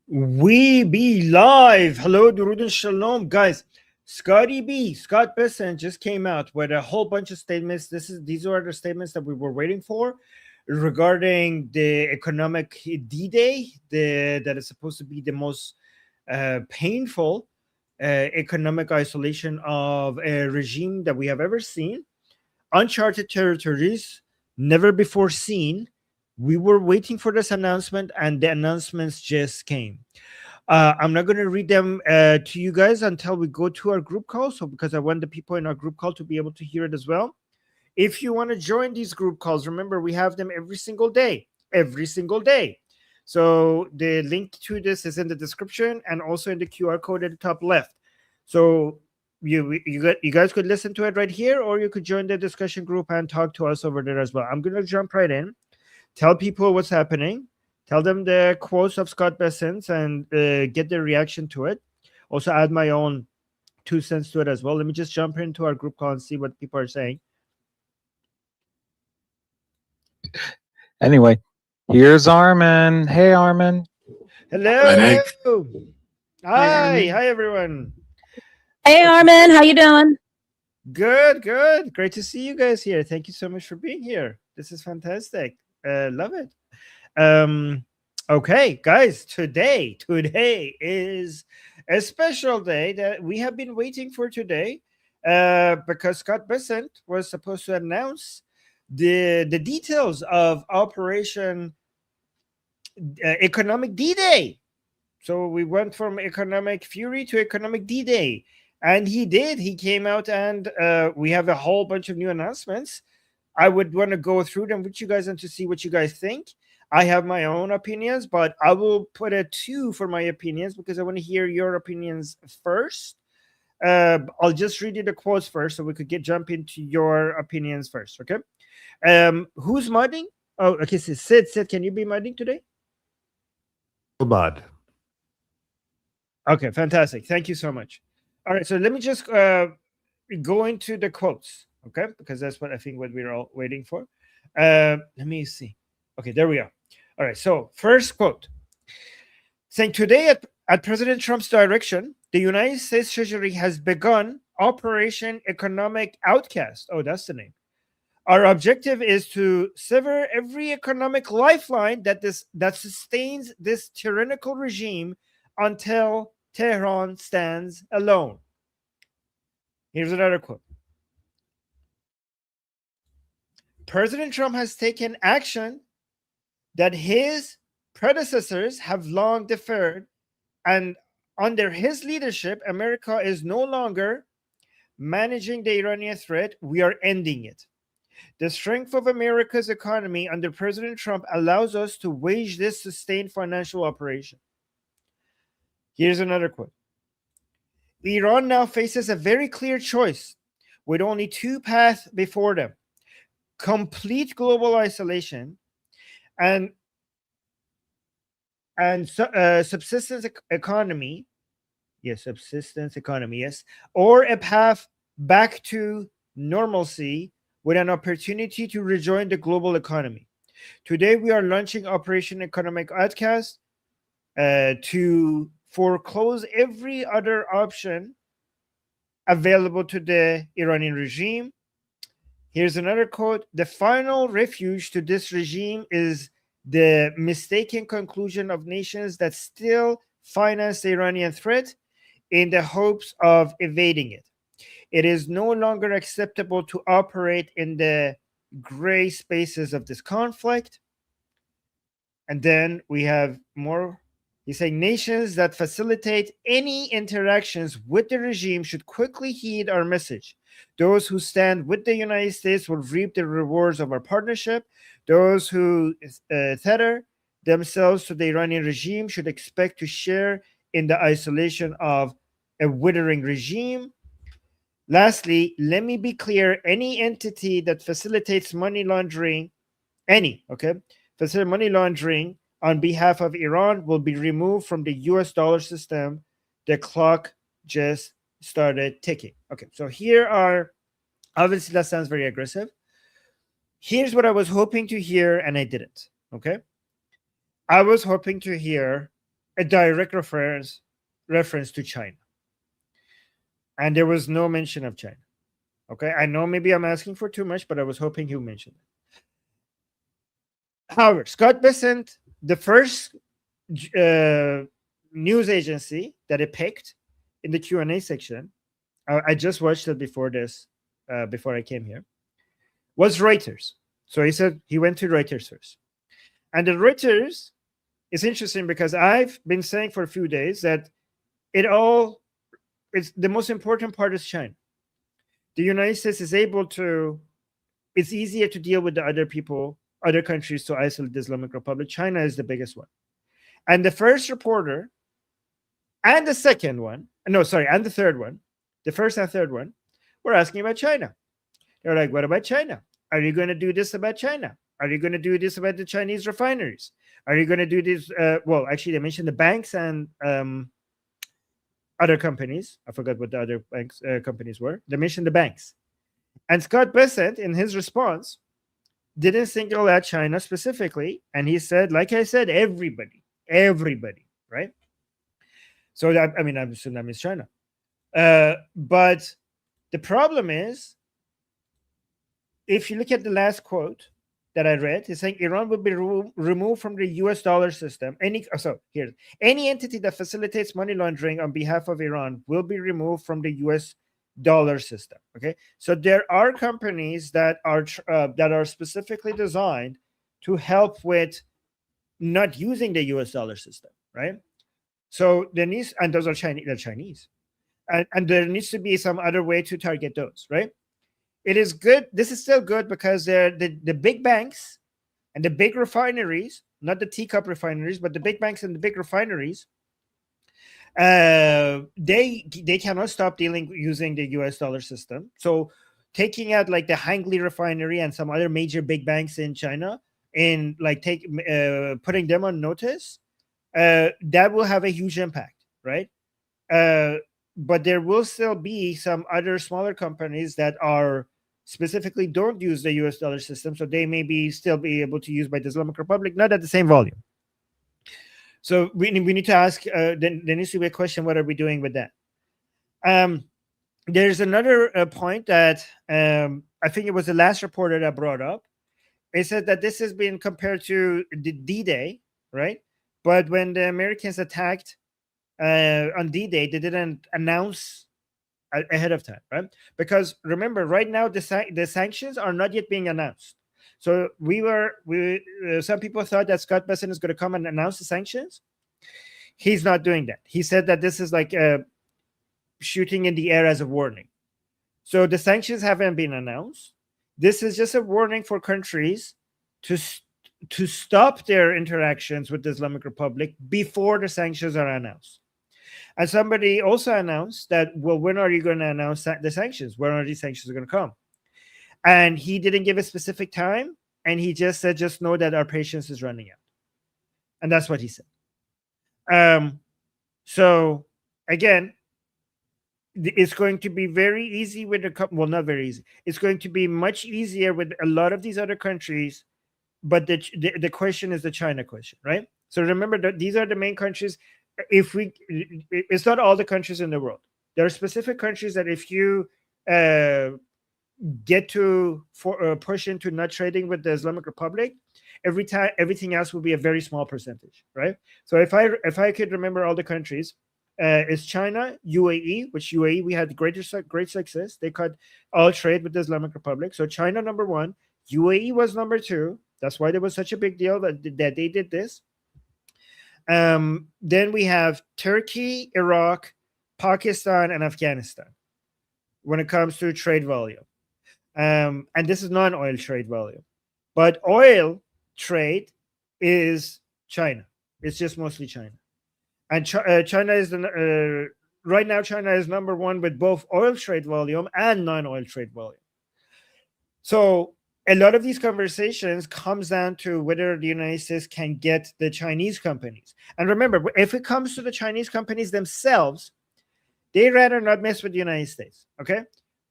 We be live. Hello, Durud and Shalom, guys. Scott Besson just came out with a whole bunch of statements. These are the statements that we were waiting for regarding the economic D-Day, that is supposed to be the most painful economic isolation of a regime that we have ever seen. Uncharted territories, never before seen. We were waiting for this announcement, and the announcements just came. I'm not going to read them to you guys until we go to our group call. So, because I want the people in our group call to be able to hear it as well. If you want to join these group calls, remember we have them every single day. Every single day. So, the link to this is in the description and also in the QR code at the top left. So, you guys could listen to it right here, or you could join the discussion group and talk to us over there as well. I'm going to jump right in, tell people what's happening, tell them the quotes of Scott Besson's, and get their reaction to it. Also, add my own 2 cents to it as well. Let me just jump into our group call and see what people are saying. Anyway, here's Armin. Hey, Armin. Hello. Hi, everyone. Hey, Armin. How you doing? Good. Great to see you guys here. Thank you so much for being here. This is fantastic. Love it. Okay, guys, today is a special day that we have been waiting for today, because Scott Bessent was supposed to announce the details of Operation Economic D-Day. So we went from Economic Fury to Economic D-Day, and he did. He came out, and we have a whole bunch of new announcements. I would want to go through them with you guys and to see what you guys think. I have my own opinions, but I will put a 2 for my opinions because I want to hear your opinions first. I'll just read you the quotes first so we could jump into your opinions first, okay? Who's modding? Oh, okay, so Sid, can you be modding today? Mod. Okay, fantastic. Thank you so much. All right, so let me just go into the quotes, okay? Because that's what I think what we're all waiting for. Let me see. Okay, there we are. All right, so first quote. Saying today at President Trump's direction, the United States Treasury has begun Operation Economic Outcast. Oh, that's the name. Our objective is to sever every economic lifeline that sustains this tyrannical regime until Tehran stands alone. Here's another quote. President Trump has taken action that his predecessors have long deferred, and under his leadership, America is no longer managing the Iranian threat. We are ending it. The strength of America's economy under President Trump allows us to wage this sustained financial operation. Here's another quote. Iran now faces a very clear choice with only 2 paths before them: complete global isolation and subsistence economy. Yes, or a path back to normalcy with an opportunity to rejoin the global economy. Today, we are launching Operation Economic Outcast to foreclose every other option available to the Iranian regime. Here's another quote. The final refuge to this regime is the mistaken conclusion of nations that still finance the Iranian threat in the hopes of evading it. It is no longer acceptable to operate in the gray spaces of this conflict. And then we have more. He's saying nations that facilitate any interactions with the regime should quickly heed our message. Those who stand with the United States will reap the rewards of our partnership. Those who tether themselves to the Iranian regime should expect to share in the isolation of a withering regime. Lastly, let me be clear, any entity that facilitates money laundering, facilitate money laundering on behalf of Iran will be removed from the US dollar system. The clock just started ticking. Okay, so here are, obviously that sounds very aggressive. Here's what I was hoping to hear, and I didn't, okay? I was hoping to hear a direct reference to China. And there was no mention of China. Okay, I know maybe I'm asking for too much, but I was hoping you mentioned it. However, Scott Bessent, the first news agency that it picked in the Q&A section, I just watched it before this, before I came here, was Reuters. So he said he went to Reuters first. And the Reuters is interesting because I've been saying for a few days that it's the most important part is China. The United States is able to, it's easier to deal with the other countries to isolate the Islamic Republic. China is the biggest one. And the first reporter and the second one, and the third one, the first and third one, were asking about China. They're like, what about China? Are you going to do this about China? Are you going to do this about the Chinese refineries? Are you going to do this? Well, actually, they mentioned the banks and other companies. I forgot what the other banks companies were. They mentioned the banks. And Scott Bessent, in his response, didn't single out China specifically. And he said, like I said, everybody, right? So that, I mean, I'm assuming that means China. But the problem is, if you look at the last quote that I read, it's saying Iran will be removed from the US dollar system. Any entity that facilitates money laundering on behalf of Iran will be removed from the US dollar system. Okay, so there are companies that are specifically designed to help with not using the US dollar system, right? So there needs, and those are Chinese, and there needs to be some other way to target those, right? It is good. This is still good because they're the big banks and the big refineries, not the teacup refineries, but the big banks and the big refineries. They cannot stop using the US dollar system. So taking out like the Hangli refinery and some other major big banks in China and like putting them on notice, that will have a huge impact, right? But there will still be some other smaller companies that are specifically don't use the US dollar system, so they may still be able to use by the Islamic Republic, not at the same volume. So we need to ask, there needs to be a question, what are we doing with that? There's another point that I think it was the last reporter that brought up. It said that this has been compared to the D-Day, right? But when the Americans attacked on D-Day, they didn't announce ahead of time, right? Because remember, right now the sanctions are not yet being announced. So some people thought that Scott Bessent is going to come and announce the sanctions. He's not doing that. He said that this is like shooting in the air as a warning. So the sanctions haven't been announced. This is just a warning for countries to stop their interactions with the Islamic Republic before the sanctions are announced. And somebody also announced that, well, when are you going to announce the sanctions? When are these sanctions going to come? And he didn't give a specific time. And he just said, just know that our patience is running out. And that's what he said. So again, it's going to be very easy with well, not very easy. It's going to be much easier with a lot of these other countries. But the question is the China question, right? So remember that these are the main countries. It's not all the countries in the world. There are specific countries that if you get to push into not trading with the Islamic Republic, everything else will be a very small percentage, right? So if I could remember all the countries, it's China, UAE, which UAE we had great success. They cut all trade with the Islamic Republic. So China number one, UAE was number two. That's why there was such a big deal that they did this. Then we have Turkey, Iraq, Pakistan, and Afghanistan when it comes to trade volume. And this is non-oil trade volume. But oil trade is China. It's just mostly China. And China is right now China is number one with both oil trade volume and non-oil trade volume. So a lot of these conversations comes down to whether the United States can get the Chinese companies. And remember, if it comes to the Chinese companies themselves, they rather not mess with the United States, okay?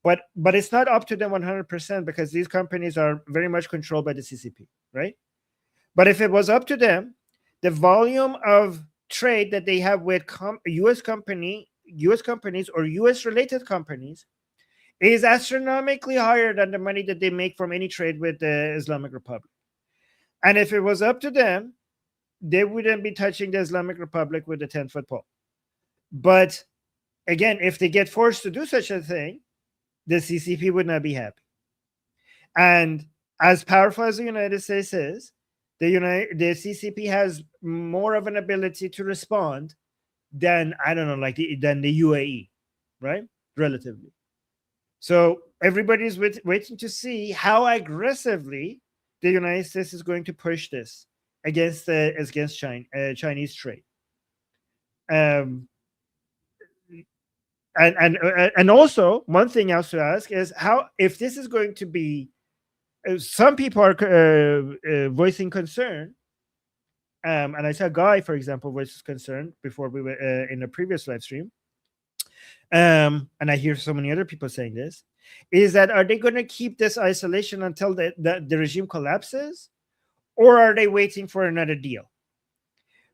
But it's not up to them 100% because these companies are very much controlled by the CCP, right? But if it was up to them, the volume of trade that they have with U.S. companies or U.S. related companies is astronomically higher than the money that they make from any trade with the Islamic Republic. And if it was up to them, they wouldn't be touching the Islamic Republic with a 10-foot pole. But again, if they get forced to do such a thing, the CCP would not be happy. And as powerful as the United States is, the CCP has more of an ability to respond than, I don't know, than the UAE, right? Relatively. So everybody's waiting to see how aggressively the United States is going to push this against Chinese trade. And also one thing else to ask is how, if this is going to be, some people are voicing concern, and I saw Guy, for example, voices concern before we were in a previous live stream, and I hear so many other people saying this, is that are they going to keep this isolation until the regime collapses, or are they waiting for another deal?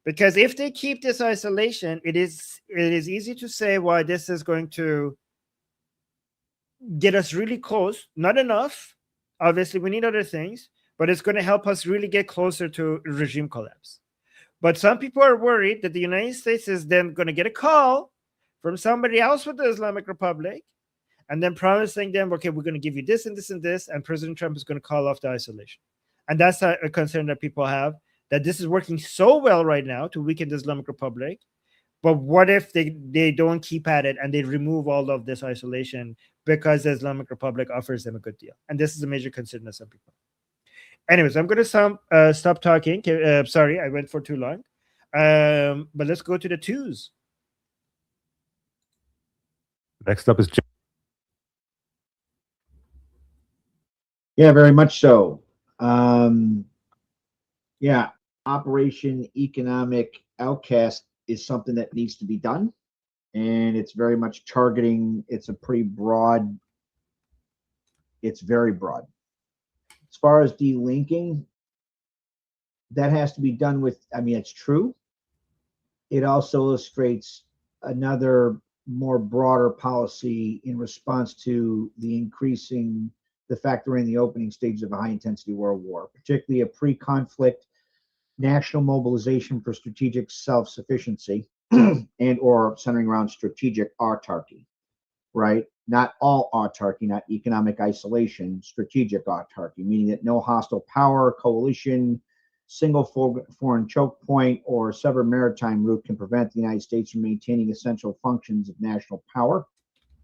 Because if they keep this isolation, it is easy to say why this is going to get us really close. Not enough. Obviously, we need other things, but it's going to help us really get closer to regime collapse. But some people are worried that the United States is then going to get a call from somebody else with the Islamic Republic and then promising them, okay, we're going to give you this and this and this, and President Trump is going to call off the isolation. And that's a concern that people have, that this is working so well right now to weaken the Islamic Republic. But what if they don't keep at it and they remove all of this isolation because the Islamic Republic offers them a good deal? And this is a major concern of some people. Anyways, I'm going to stop talking. Sorry, I went for too long. But let's go to the twos. Next up is Jim. Yeah, very much so. Yeah, Operation Economic Outcast is something that needs to be done, and it's very much targeting. It's a pretty broad. It's very broad. As far as delinking, that has to be done with. I mean, it's true. It also illustrates another more broader policy in response to the fact we're in the opening stages of a high-intensity world war, particularly a pre-conflict national mobilization for strategic self-sufficiency and or centering around strategic autarky, right? Not all autarky, not economic isolation, strategic autarky, meaning that no hostile power, coalition, single foreign choke point, or sever maritime route can prevent the United States from maintaining essential functions of national power.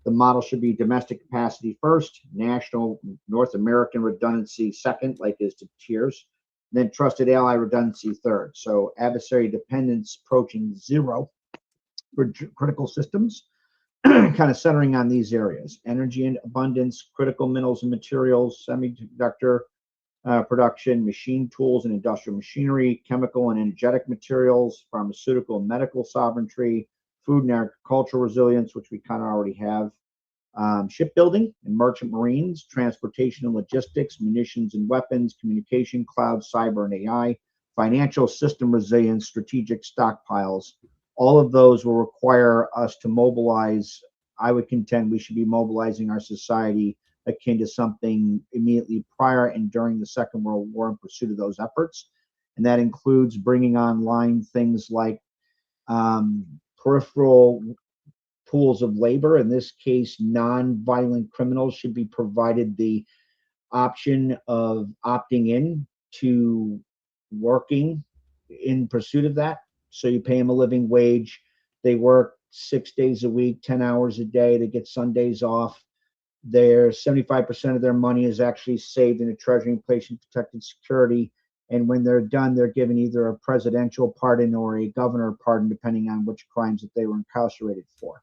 The model should be domestic capacity first, national North American redundancy second, like is to tiers, then trusted ally redundancy third. So adversary dependence approaching zero for critical systems, kind of centering on these areas: energy and abundance, critical minerals and materials, semiconductor production, machine tools and industrial machinery, chemical and energetic materials, pharmaceutical and medical sovereignty, food and agricultural resilience, which we kind of already have, shipbuilding and merchant marines, transportation and logistics, munitions and weapons, communication, cloud, cyber and AI, financial system resilience, strategic stockpiles. All of those will require us to mobilize. I would contend we should be mobilizing our society akin to something immediately prior and during the Second World War in pursuit of those efforts. And that includes bringing online things like peripheral pools of labor. In this case, non-violent criminals should be provided the option of opting in to working in pursuit of that. So you pay them a living wage. They work 6 days a week, 10 hours a day. They get Sundays off. Their 75% of their money is actually saved in a Treasury inflation protected security. And when they're done, they're given either a presidential pardon or a governor pardon, depending on which crimes that they were incarcerated for.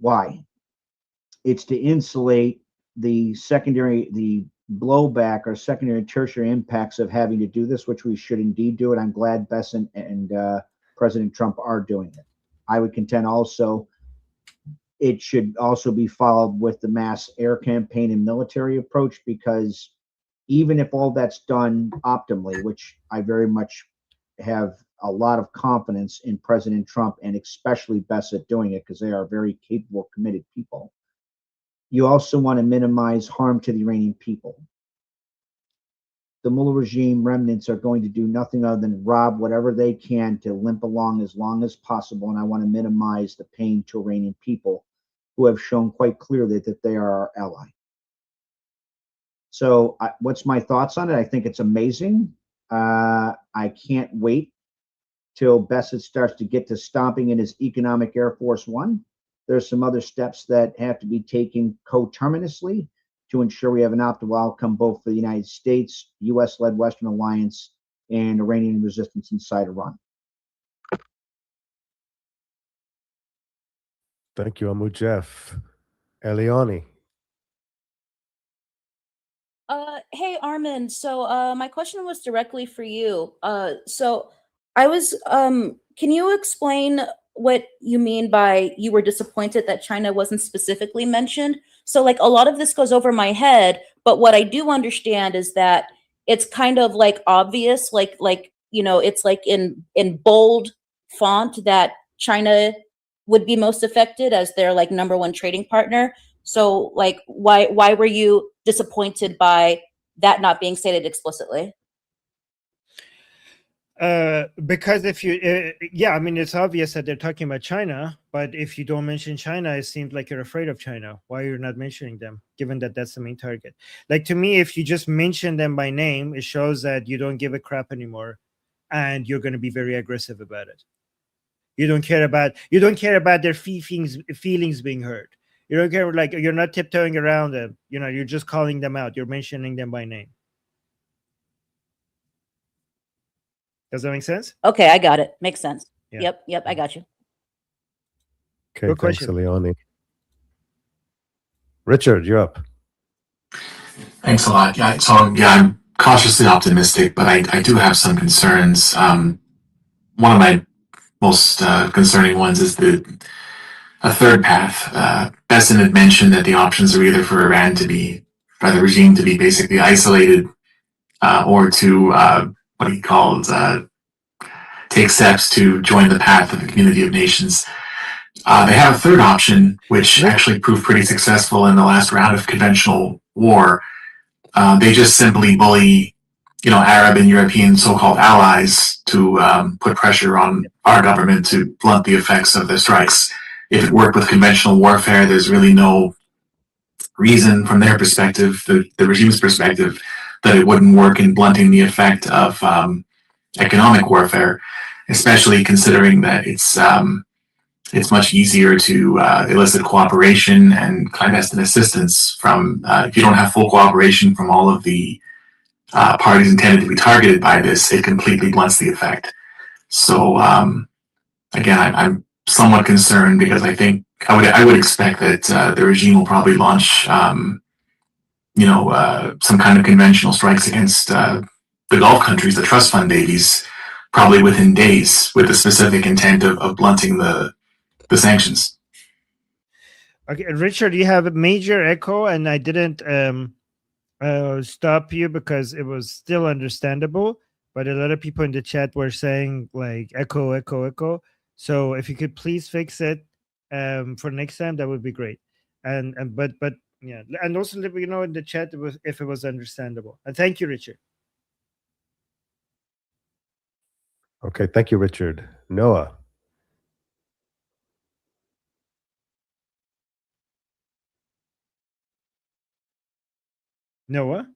Why? It's to insulate the blowback or secondary and tertiary impacts of having to do this, which we should indeed do it. I'm glad Besson and President Trump are doing it. I would contend also it should also be followed with the mass air campaign and military approach, because even if all that's done optimally, which I very much have a lot of confidence in President Trump and especially Bessett doing it because they are very capable, committed people. You also want to minimize harm to the Iranian people. The Mullah regime remnants are going to do nothing other than rob whatever they can to limp along as long as possible. And I want to minimize the pain to Iranian people who have shown quite clearly that they are our ally. So what's my thoughts on it? I think it's amazing. I can't wait till Bessett starts to get to stomping in his economic Air Force One. There's some other steps that have to be taken coterminously to ensure we have an optimal outcome both for the United States, U.S.-led Western Alliance, and Iranian resistance inside Iran. Thank you, Amu Jeff. Eliani. Hey Armin. So my question was directly for you. So I was can you explain what you mean by you were disappointed that China wasn't specifically mentioned? So like a lot of this goes over my head, but what I do understand is that it's kind of like obvious, like it's like in bold font that China would be most affected as their like number one trading partner. So like why were you disappointed by that not being stated explicitly? Because if you, yeah, I mean, it's obvious that they're talking about China, but if you don't mention China, it seems like you're afraid of China. Why you're not mentioning them, given that that's the main target? Like to me, if you just mention them by name, it shows that you don't give a crap anymore, and you're going to be very aggressive about it. You don't care about their feelings being hurt. You don't care, like you're not tiptoeing around them. You know, you're just calling them out. You're mentioning them by name. Does that make sense? Okay, I got it. Makes sense. Yeah. Yep, I got you. Okay, Good thanks, question. Eliani. Richard, you're up. Thanks a lot. Yeah, I'm cautiously optimistic, but I do have some concerns. One of my most concerning ones is a third path. Besson had mentioned that the options are either for Iran for the regime to be basically isolated, or to what he called take steps to join the path of the community of nations. They have a third option, which actually proved pretty successful in the last round of conventional war. They just simply bully, Arab and European so-called allies to put pressure on our government to blunt the effects of their strikes. If it worked with conventional warfare, there's really no reason from their perspective, the regime's perspective, that it wouldn't work in blunting the effect of economic warfare, especially considering that it's much easier to elicit cooperation and clandestine assistance from, if you don't have full cooperation from all of the parties intended to be targeted by this, it completely blunts the effect. So again, I'm somewhat concerned because I think I would expect that the regime will probably launch, some kind of conventional strikes against the Gulf countries, the trust fund babies, probably within days, with the specific intent of blunting the sanctions. Okay, Richard, you have a major echo, and I didn't stop you because it was still understandable. But a lot of people in the chat were saying like echo, echo, echo. So if you could please fix it for next time, that would be great. But yeah, and also let me know in the chat if it was understandable. And thank you, Richard. Okay, thank you, Richard. Noah. Noah?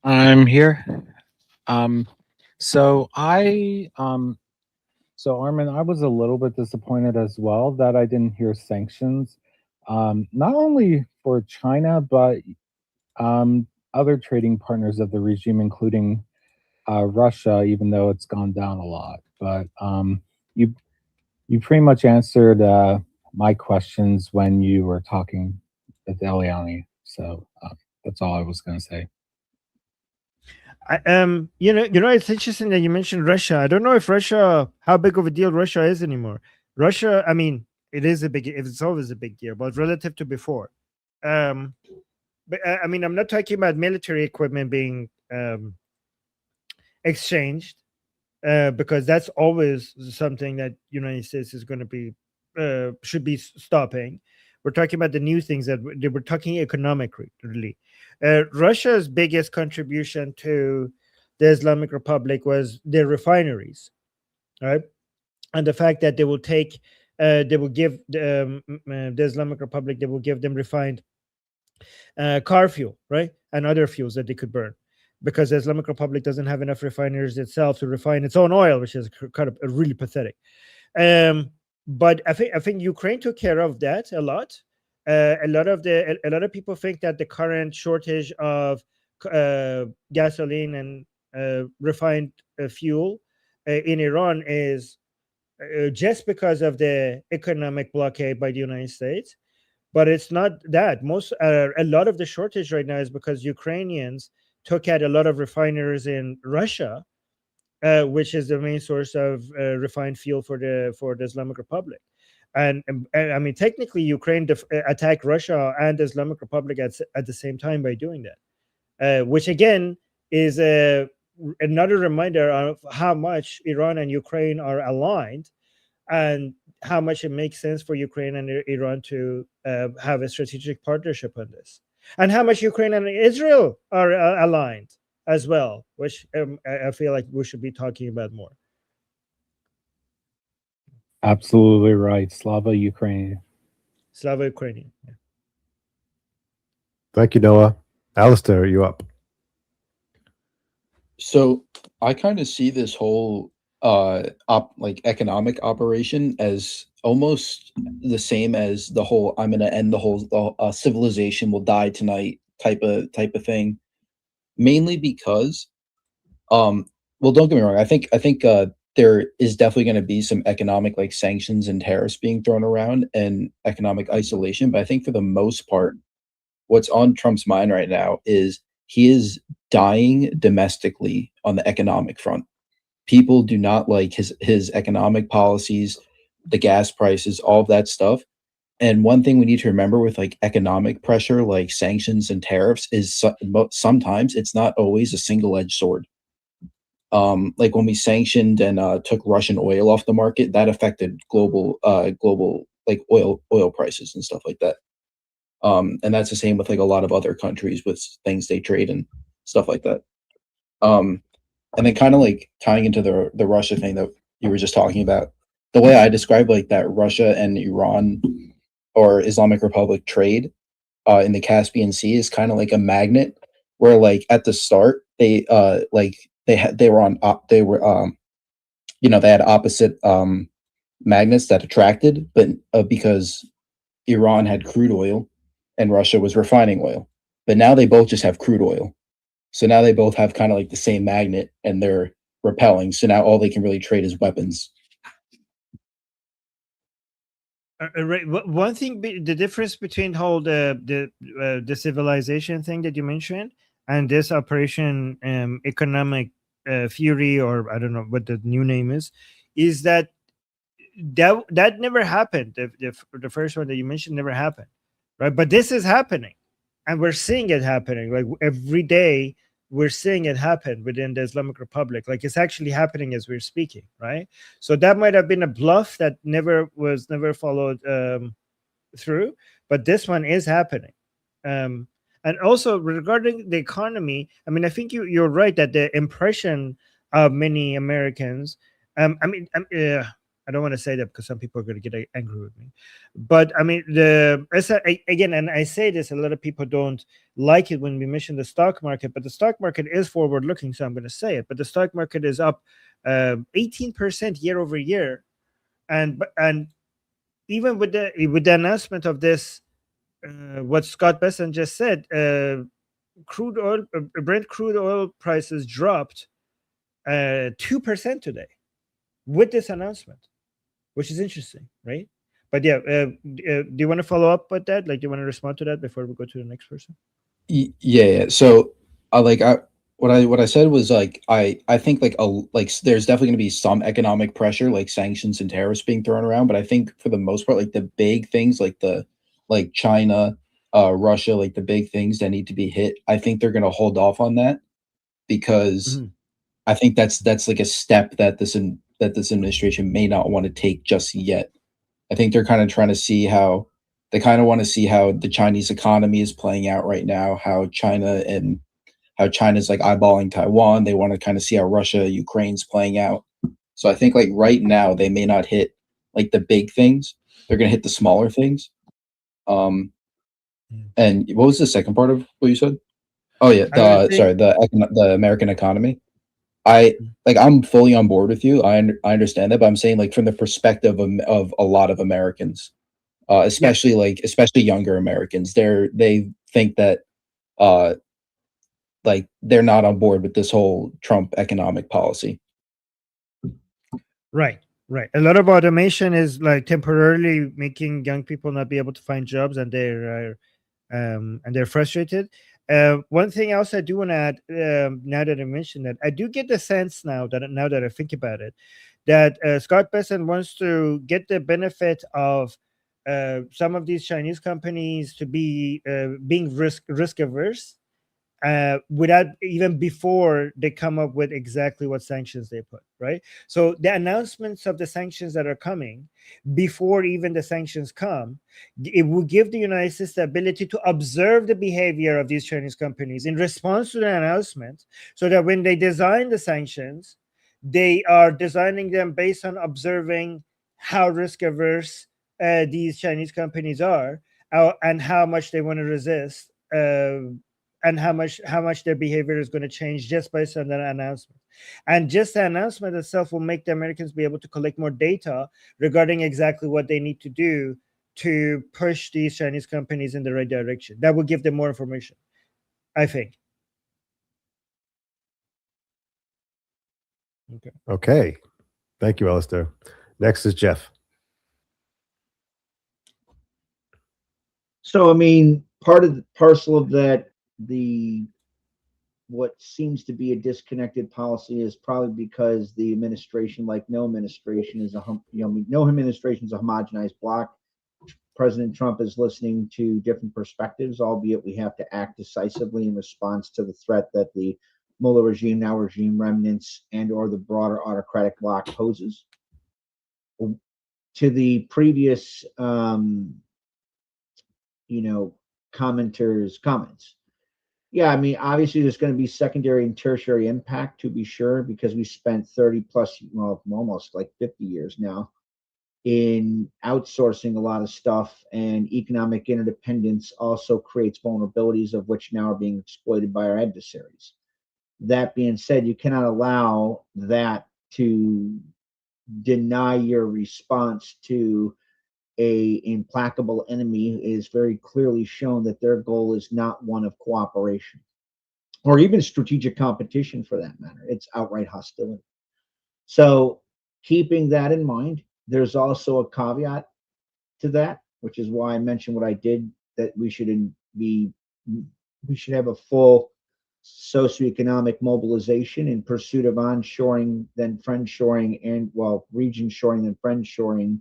I'm here. So Armin, I was a little bit disappointed as well that I didn't hear sanctions, not only for China, but other trading partners of the regime, including Russia, even though it's gone down a lot. But you pretty much answered my questions when you were talking with Eliani. So that's all I was going to say. It's interesting that you mentioned Russia. I don't know if how big of a deal Russia is anymore. Russia, I mean, it's always a big deal, but relative to before. But I mean, I'm not talking about military equipment being exchanged. because that's always something that United States is going to be should be stopping. We're talking about the new things that we're talking economically. Really, Russia's biggest contribution to the Islamic Republic was their refineries, right? And the fact that they will take, they will give the Islamic Republic, they will give them refined car fuel, right, and other fuels that they could burn, because the Islamic Republic doesn't have enough refineries itself to refine its own oil, which is kind of really pathetic. But I think Ukraine took care of that a lot. A lot of people think that the current shortage of gasoline and refined fuel in Iran is just because of the economic blockade by the United States. But it's not that. A lot of the shortage right now is because Ukrainians took out a lot of refineries in Russia, which is the main source of refined fuel for the Islamic Republic. And I mean, technically, Ukraine attacked Russia and the Islamic Republic at the same time by doing that, which again is another reminder of how much Iran and Ukraine are aligned, and how much it makes sense for Ukraine and Iran to have a strategic partnership on this, and how much Ukraine and Israel are aligned as well, which I feel like we should be talking about more. Absolutely right. Slava Ukraine. Slava Ukrainian. Yeah. Thank you, Noah. Alistair, you up? So I kind of see this whole like economic operation as almost the same as the whole "I'm going to end the whole civilization will die tonight" type of thing. Mainly because, well, don't get me wrong. I think there is definitely going to be some economic like sanctions and tariffs being thrown around and economic isolation. But I think for the most part, what's on Trump's mind right now is he is dying domestically on the economic front. People do not like his economic policies, the gas prices, all of that stuff. And one thing we need to remember with like economic pressure, like sanctions and tariffs, is sometimes it's not always a single-edged sword. Like when we sanctioned and took Russian oil off the market, that affected global like oil prices and stuff like that. And that's the same with like a lot of other countries with things they trade and stuff like that. And then kind of like tying into the Russia thing that you were just talking about, the way I describe like that Russia and Iran or Islamic Republic trade in the Caspian Sea is kind of like a magnet, where like at the start they had opposite magnets that attracted, but because Iran had crude oil and Russia was refining oil, but now they both just have crude oil. So now they both have kind of like the same magnet and they're repelling. So now all they can really trade is weapons. Right. One thing, the difference between whole the civilization thing that you mentioned and this Operation Economic Fury, or I don't know what the new name is that never happened. The first one that you mentioned never happened, right? But this is happening, and we're seeing it happening. Like every day, we're seeing it happen within the Islamic Republic. Like it's actually happening as we're speaking, right? So that might have been a bluff that never followed through, but this one is happening. And also regarding the economy, I mean, I think you're right that the impression of many Americans, I don't want to say that because some people are going to get angry with me, but I mean, again, and I say this, a lot of people don't like it when we mention the stock market, but the stock market is forward looking, so I'm going to say it. But the stock market is up 18% year over year, and even with the announcement of this, what Scott Besson just said, Brent crude oil prices dropped 2% today with this announcement, which is interesting, right? But yeah, do you want to follow up with that? Like, do you want to respond to that before we go to the next person? Yeah. So, what I said was like I think like there's definitely going to be some economic pressure, like sanctions and tariffs being thrown around. But I think for the most part, like the big things, like China, Russia, like the big things that need to be hit, I think they're going to hold off on that because I think that's like a step that this administration may not want to take just yet. I think they're kind of trying to see how they kind of want to see how the Chinese economy is playing out right now, how China's like eyeballing Taiwan. They want to kind of see how Russia, Ukraine's playing out. So I think like right now they may not hit like the big things. They're gonna hit the smaller things. And what was the second part of what you said? Oh yeah, the American economy. I'm fully on board with you. I understand that, but I'm saying like from the perspective of a lot of Americans, especially younger Americans, they think that like they're not on board with this whole Trump economic policy. Right. A lot of automation is like temporarily making young people not be able to find jobs, and they're frustrated. One thing else I do want to add, now that I mentioned that, I do get the sense now that I think about it, that Scott Bessent wants to get the benefit of some of these Chinese companies to be being risk averse, without even before they come up with exactly what sanctions they put, right? So the announcements of the sanctions that are coming, before even the sanctions come, it will give the United States the ability to observe the behavior of these Chinese companies in response to the announcement, so that when they design the sanctions, they are designing them based on observing how risk averse these Chinese companies are, and how much they want to resist, and how much their behavior is going to change just based on that announcement. And just the announcement itself will make the Americans be able to collect more data regarding exactly what they need to do to push these Chinese companies in the right direction. That will give them more information, I think. Okay. Thank you, Alistair. Next is Jeff. So, I mean, part of the parcel of that, what seems to be a disconnected policy is probably because the administration, like no administration, is no administration is a homogenized block. President Trump is listening to different perspectives, albeit we have to act decisively in response to the threat that the Mullah regime, now regime remnants, and or the broader autocratic bloc poses. To the previous commenters' comments. Yeah, I mean, obviously there's going to be secondary and tertiary impact, to be sure, because we spent 30 plus, well, almost like 50 years now in outsourcing a lot of stuff, and economic interdependence also creates vulnerabilities of which now are being exploited by our adversaries. That being said, you cannot allow that to deny your response to a implacable enemy who is very clearly shown that their goal is not one of cooperation or even strategic competition, for that matter. It's outright hostility. So keeping that in mind, there's also a caveat to that, which is why I mentioned what I did, that we should have a full socioeconomic mobilization in pursuit of onshoring, then friendshoring, and region shoring, then friendshoring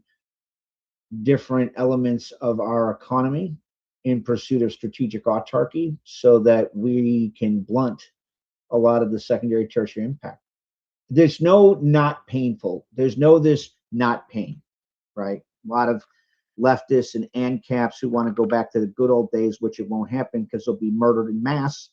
different elements of our economy in pursuit of strategic autarky, so that we can blunt a lot of the secondary tertiary impact. There's no not painful. There's no this not pain, right? A lot of leftists and ANCAPs who want to go back to the good old days, which it won't happen because they'll be murdered in mass,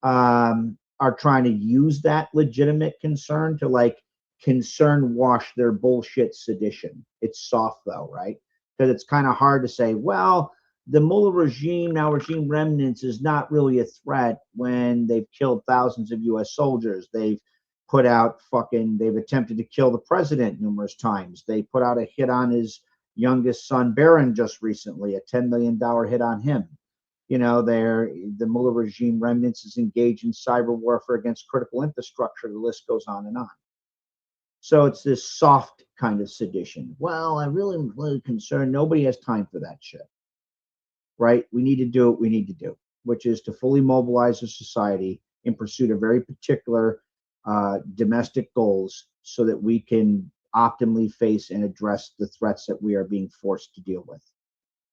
are trying to use that legitimate concern to concern wash their bullshit sedition. It's soft though, right? Because it's kind of hard to say, well, the Mullah regime, now regime remnants, is not really a threat when they've killed thousands of US soldiers. They've attempted to kill the president numerous times. They put out a hit on his youngest son, Barron, just recently, a $10 million hit on him. The Mullah regime remnants is engaged in cyber warfare against critical infrastructure. The list goes on and on. So it's this soft kind of sedition. Well, I'm really concerned. Nobody has time for that shit, right? We need to do what we need to do, which is to fully mobilize the society in pursuit of very particular domestic goals, so that we can optimally face and address the threats that we are being forced to deal with.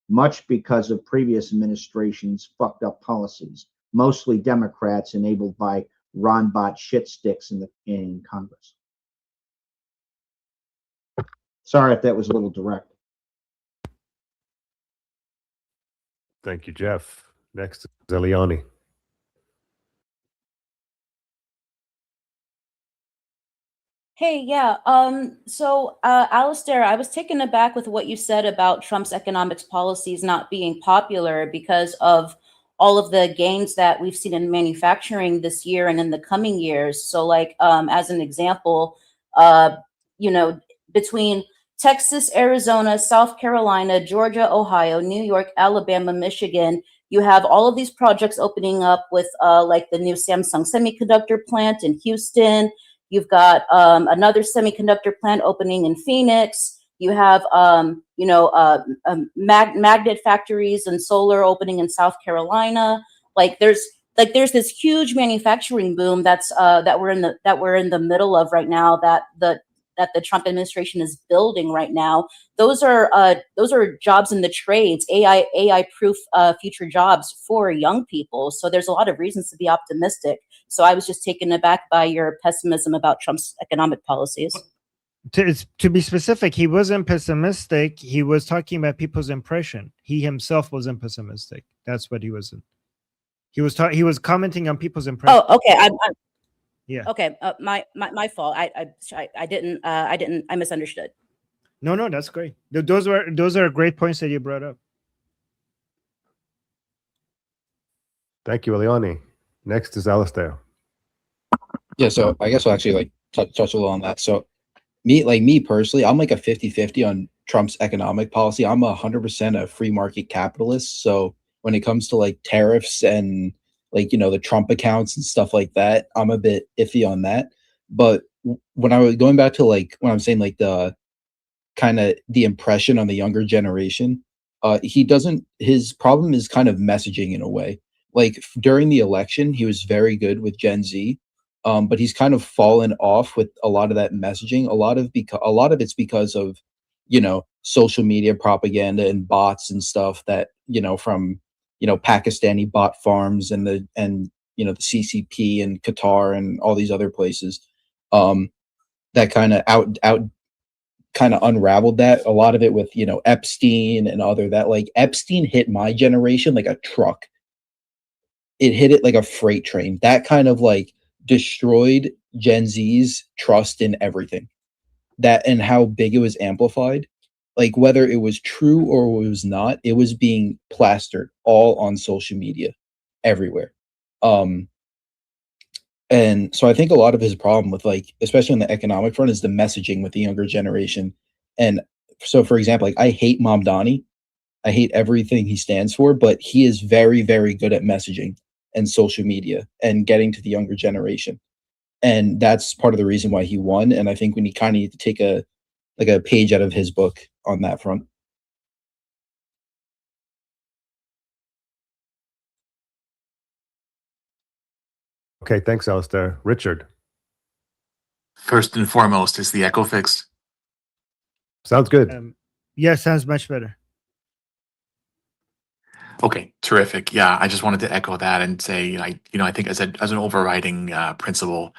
Much because of previous administrations' fucked up policies, mostly Democrats, enabled by Ron Bot shit sticks in Congress. Sorry if that was a little direct. Thank you, Jeff. Next is Eliani. Hey, yeah. Alistair, I was taken aback with what you said about Trump's economics policies not being popular because of all of the gains that we've seen in manufacturing this year and in the coming years. So, like, as an example, uh, between Texas, Arizona, South Carolina, Georgia, Ohio, New York, Alabama, Michigan, you have all of these projects opening up with like the new Samsung semiconductor plant in Houston. You've got another semiconductor plant opening in Phoenix. You have, magnet factories and solar opening in South Carolina. There's this huge manufacturing boom that we're in the middle of right now. That the Trump administration is building right now. Those are jobs in the trades, AI proof future jobs for young people. So there's a lot of reasons to be optimistic. So I was just taken aback by your pessimism about Trump's economic policies. To be specific, he wasn't pessimistic. He was talking about people's impression. He himself wasn't pessimistic. That's what he wasn't. He was commenting on people's impression. Oh, okay. Yeah. Okay. My fault. I misunderstood. No, that's great. Those are great points that you brought up. Thank you, Eliani. Next is Alistair. Yeah, so I guess I'll actually like touch a little on that. So me personally, I'm like a 50-50 on Trump's economic policy. I'm 100% a free market capitalist. So when it comes to like tariffs and like, the Trump accounts and stuff like that, I'm a bit iffy on that. But when I was going back to like when I'm saying like the kind of the impression on the younger generation, his problem is kind of messaging in a way. Like during the election, he was very good with Gen Z, but he's kind of fallen off with a lot of that messaging. A lot of it's because of social media propaganda and bots and stuff that from Pakistani bot farms and the CCP and Qatar and all these other places that kind of unraveled that. A lot of it with Epstein and other that like Epstein hit my generation like a truck. It hit it like a freight train. That kind of like destroyed Gen Z's trust in everything. That and how big it was amplified. Like whether it was true or it was not, it was being plastered all on social media everywhere. And so I think a lot of his problem with like, especially on the economic front, is the messaging with the younger generation. And so, for example, like I hate Mamdani. I hate everything he stands for, but he is very, very good at messaging and social media and getting to the younger generation. And that's part of the reason why he won. And I think we kind of need to take a page out of his book on that front. Okay, thanks, Alistair. Richard. First and foremost, is the echo fixed? Sounds good. Yeah, sounds much better. Okay, terrific. Yeah, I just wanted to echo that and say, I think as an overriding principle,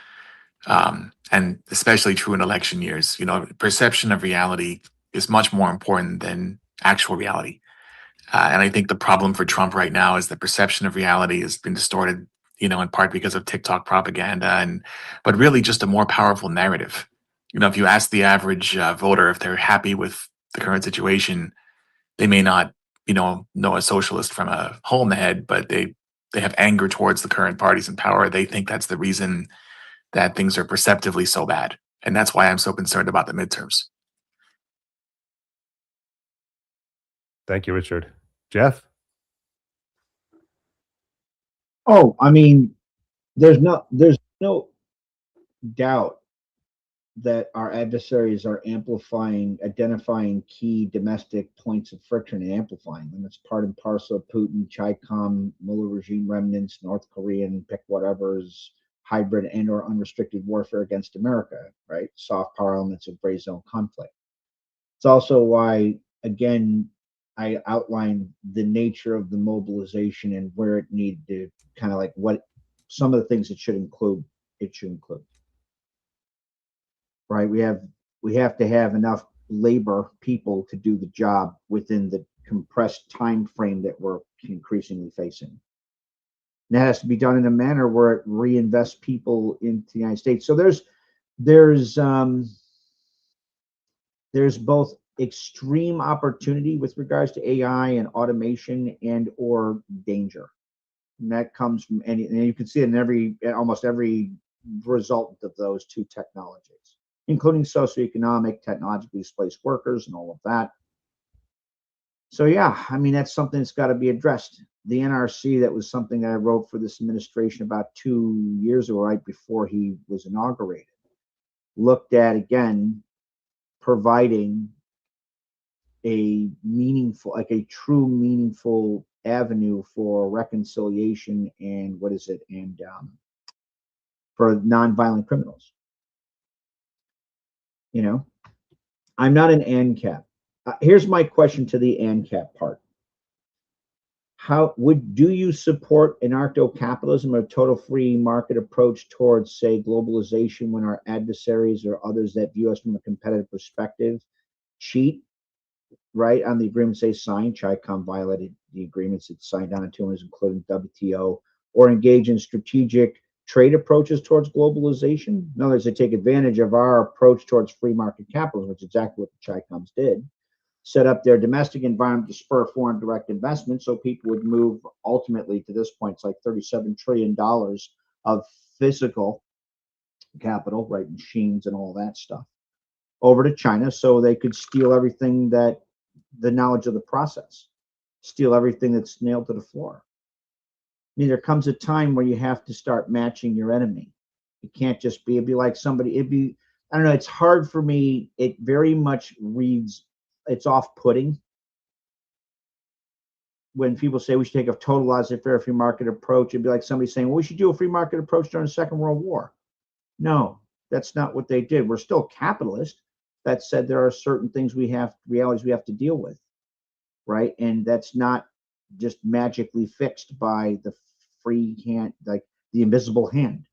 and especially true in election years, perception of reality is much more important than actual reality. And I think the problem for Trump right now is the perception of reality has been distorted, in part because of TikTok propaganda, but really just a more powerful narrative. If you ask the average voter if they're happy with the current situation, they may not, know a socialist from a hole in the head, but they have anger towards the current parties in power. They think that's the reason that things are perceptively so bad. And that's why I'm so concerned about the midterms. Thank you, Richard. Jeff? Oh, I mean, there's no doubt that our adversaries are identifying key domestic points of friction and amplifying them. It's part and parcel of Putin, Chi-Com, Mueller regime remnants, North Korean, pick whatever's hybrid and or unrestricted warfare against America, right? Soft power elements of gray zone conflict. It's also why, again, I outlined the nature of the mobilization and where it needed to kind of like what some of the things it should include. Right? We have to have enough labor people to do the job within the compressed time frame that we're increasingly facing. And that has to be done in a manner where it reinvests people into the United States. So there's both extreme opportunity with regards to AI and automation and or danger. And that comes from and you can see it in almost every result of those two technologies, including socioeconomic, technologically displaced workers and all of that. So yeah, I mean, that's something that's got to be addressed. The NRC, that was something that I wrote for this administration about 2 years ago, right before he was inaugurated, looked at, again, providing a meaningful, like a true meaningful avenue for reconciliation and for nonviolent criminals. You know, I'm not an ANCAP. Here's my question to the ANCAP part. Do you support anarcho-capitalism or a total free market approach towards, say, globalization when our adversaries or others that view us from a competitive perspective cheat, right, on the agreements they signed? CHICOM violated the agreements it signed on to, including WTO, or engage in strategic trade approaches towards globalization. In other words, they take advantage of our approach towards free market capitalism, which is exactly what the CHICOMs did. Set up their domestic environment to spur foreign direct investment so people would move ultimately to this point. It's like $37 trillion of physical capital, right, machines and all that stuff, over to China so they could steal everything the knowledge of the process, steal everything that's nailed to the floor. I mean, there comes a time where you have to start matching your enemy. It can't just be, I don't know, it's hard for me. It very much reads, it's off-putting when people say we should take a total laissez-faire free market approach. It'd be like somebody saying, well, we should do a free market approach during the Second World War. No, that's not what they did. We're still capitalist. That said, there are certain things realities we have to deal with, right? And that's not just magically fixed by the free hand, like the invisible hand.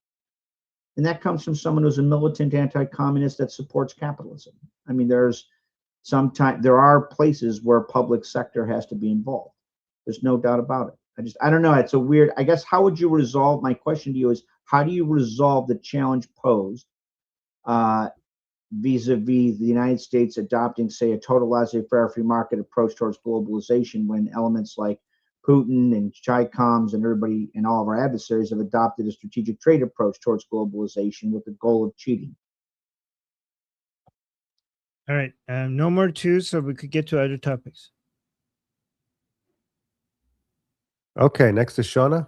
And that comes from someone who's a militant anti-communist that supports capitalism. I mean, there are places where public sector has to be involved. There's no doubt about it. I don't know. It's a weird, I guess, how would you resolve, my question to you is, how do you resolve the challenge posed vis-a-vis the United States adopting, say, a total laissez-faire free market approach towards globalization when elements like Putin and CHICOMs and everybody and all of our adversaries have adopted a strategic trade approach towards globalization with the goal of cheating? All right. No more twos, so we could get to other topics. Okay, next is Shauna.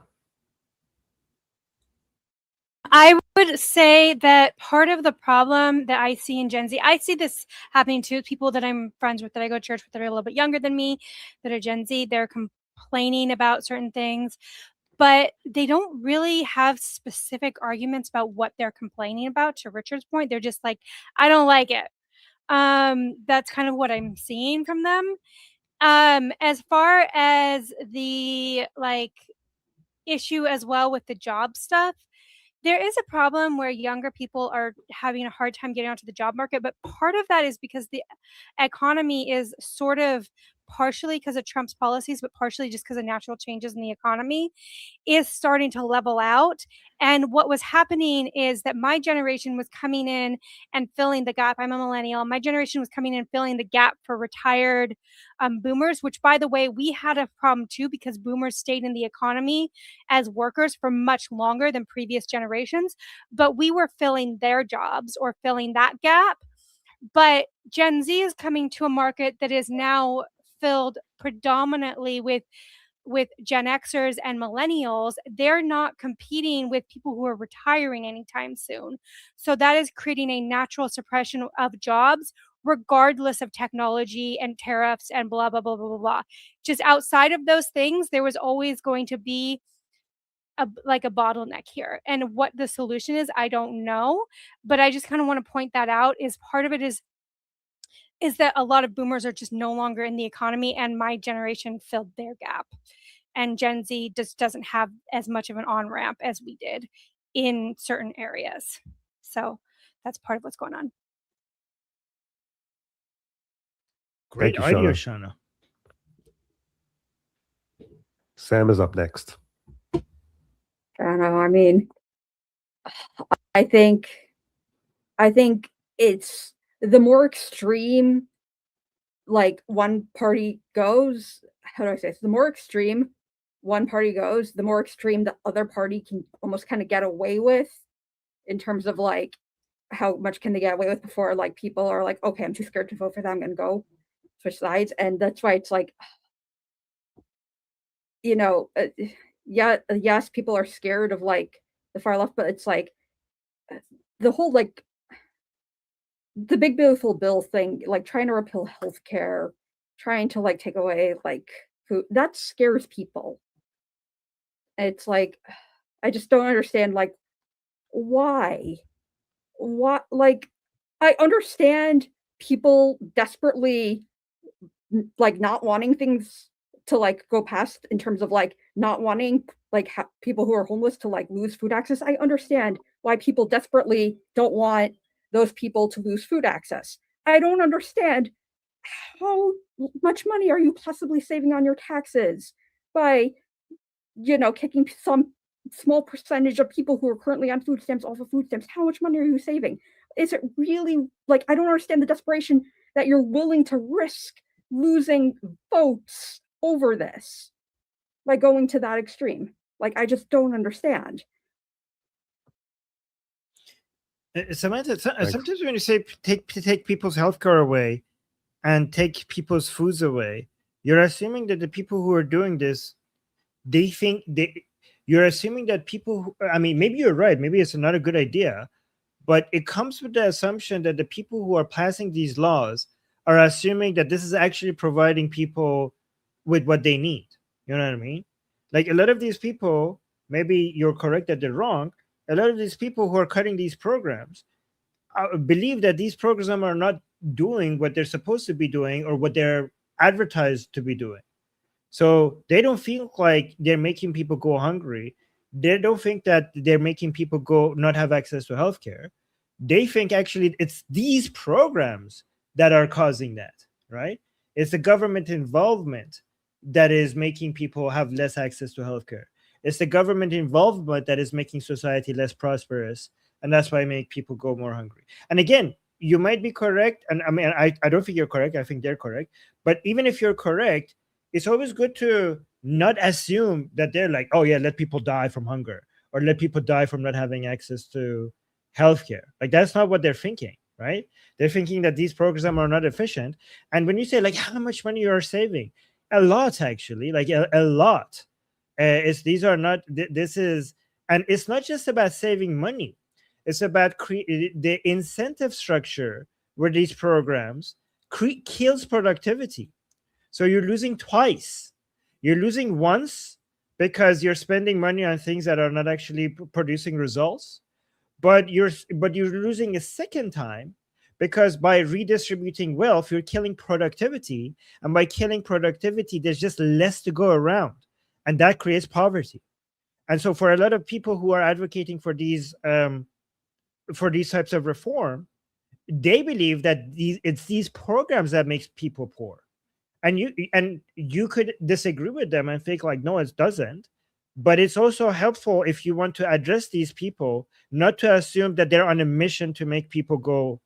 I would say that part of the problem that I see in Gen Z, I see this happening to people that I'm friends with, that I go to church with, that are a little bit younger than me, that are Gen Z. They're complaining about certain things, but they don't really have specific arguments about what they're complaining about. To Richard's point, they're just like, I don't like it. That's kind of what I'm seeing from them. As far as the issue as well with the job stuff, there is a problem where younger people are having a hard time getting onto the job market, but part of that is because the economy is sort of, partially because of Trump's policies, but partially just because of natural changes in the economy, is starting to level out. And what was happening is that my generation was coming in and filling the gap. I'm a millennial. My generation was coming in and filling the gap for retired boomers, which, by the way, we had a problem too, because boomers stayed in the economy as workers for much longer than previous generations, but we were filling their jobs or filling that gap. But Gen Z is coming to a market that is now filled predominantly with Gen Xers and millennials. They're not competing with people who are retiring anytime soon. So that is creating a natural suppression of jobs, regardless of technology and tariffs and blah, blah, blah, blah, blah, blah. Just outside of those things, there was always going to be a bottleneck here. And what the solution is, I don't know. But I just kind of want to point that out. Is part of it is that a lot of boomers are just no longer in the economy, and my generation filled their gap. and Gen Z just doesn't have as much of an on ramp as we did in certain areas. So that's part of what's going on. Great you, idea, Shauna. Shauna. Sam is up next. I don't know. I mean, I think it's the more extreme, like one party goes. How do I say this? The more extreme one party goes, the more extreme the other party can almost kind of get away with, in terms of like how much can they get away with before like people are like, okay, I'm too scared to vote for them, I'm gonna go switch sides. And that's why it's like, you know, yes, people are scared of like the far left, but it's like the whole like the big beautiful bill thing, like trying to repeal healthcare, trying to like take away like food, that scares people. It's like, I just don't understand, like, why? What, like, I understand people desperately like not wanting things to like go past, in terms of like not wanting like people who are homeless to like lose food access. I understand why people desperately don't want those people to lose food access. I don't understand how much money are you possibly saving on your taxes by, you know, kicking some small percentage of people who are currently on food stamps off of food stamps. How much money are you saving? Is it really, like, I don't understand the desperation that you're willing to risk losing votes over this by going to that extreme. Like, I just don't understand. Samantha, sometimes when you say take people's healthcare away and take people's foods away, you're assuming that the people who are doing this, they think you're assuming that people who, I mean, maybe you're right, maybe it's not a good idea, but it comes with the assumption that the people who are passing these laws are assuming that this is actually providing people with what they need. You know what I mean? Like, a lot of these people, maybe you're correct that they're wrong, a lot of these people who are cutting these programs believe that these programs are not doing what they're supposed to be doing or what they're advertised to be doing. So they don't feel like they're making people go hungry. They don't think that they're making people go not have access to healthcare. They think actually it's these programs that are causing that, right? It's the government involvement that is making people have less access to healthcare. It's the government involvement that is making society less prosperous, and that's why make people go more hungry. And again, you might be correct, and I mean, I don't think you're correct. I think they're correct. But even if you're correct, it's always good to not assume that they're like, oh yeah, let people die from hunger or let people die from not having access to healthcare. Like, that's not what they're thinking, right? They're thinking that these programs are not efficient. And when you say like how much money you are saving, a lot, actually, like a lot. These are not. This is, and it's not just about saving money. It's about the incentive structure where these programs kills productivity. So you're losing twice. You're losing once because you're spending money on things that are not actually producing results, but you're losing a second time because by redistributing wealth, you're killing productivity, and by killing productivity, there's just less to go around, and that creates poverty. And so, for a lot of people who are advocating for these types of reform, they believe that it's these programs that makes people poor. And you could disagree with them and think like, no, it doesn't. But it's also helpful if you want to address these people, not to assume that they're on a mission to make people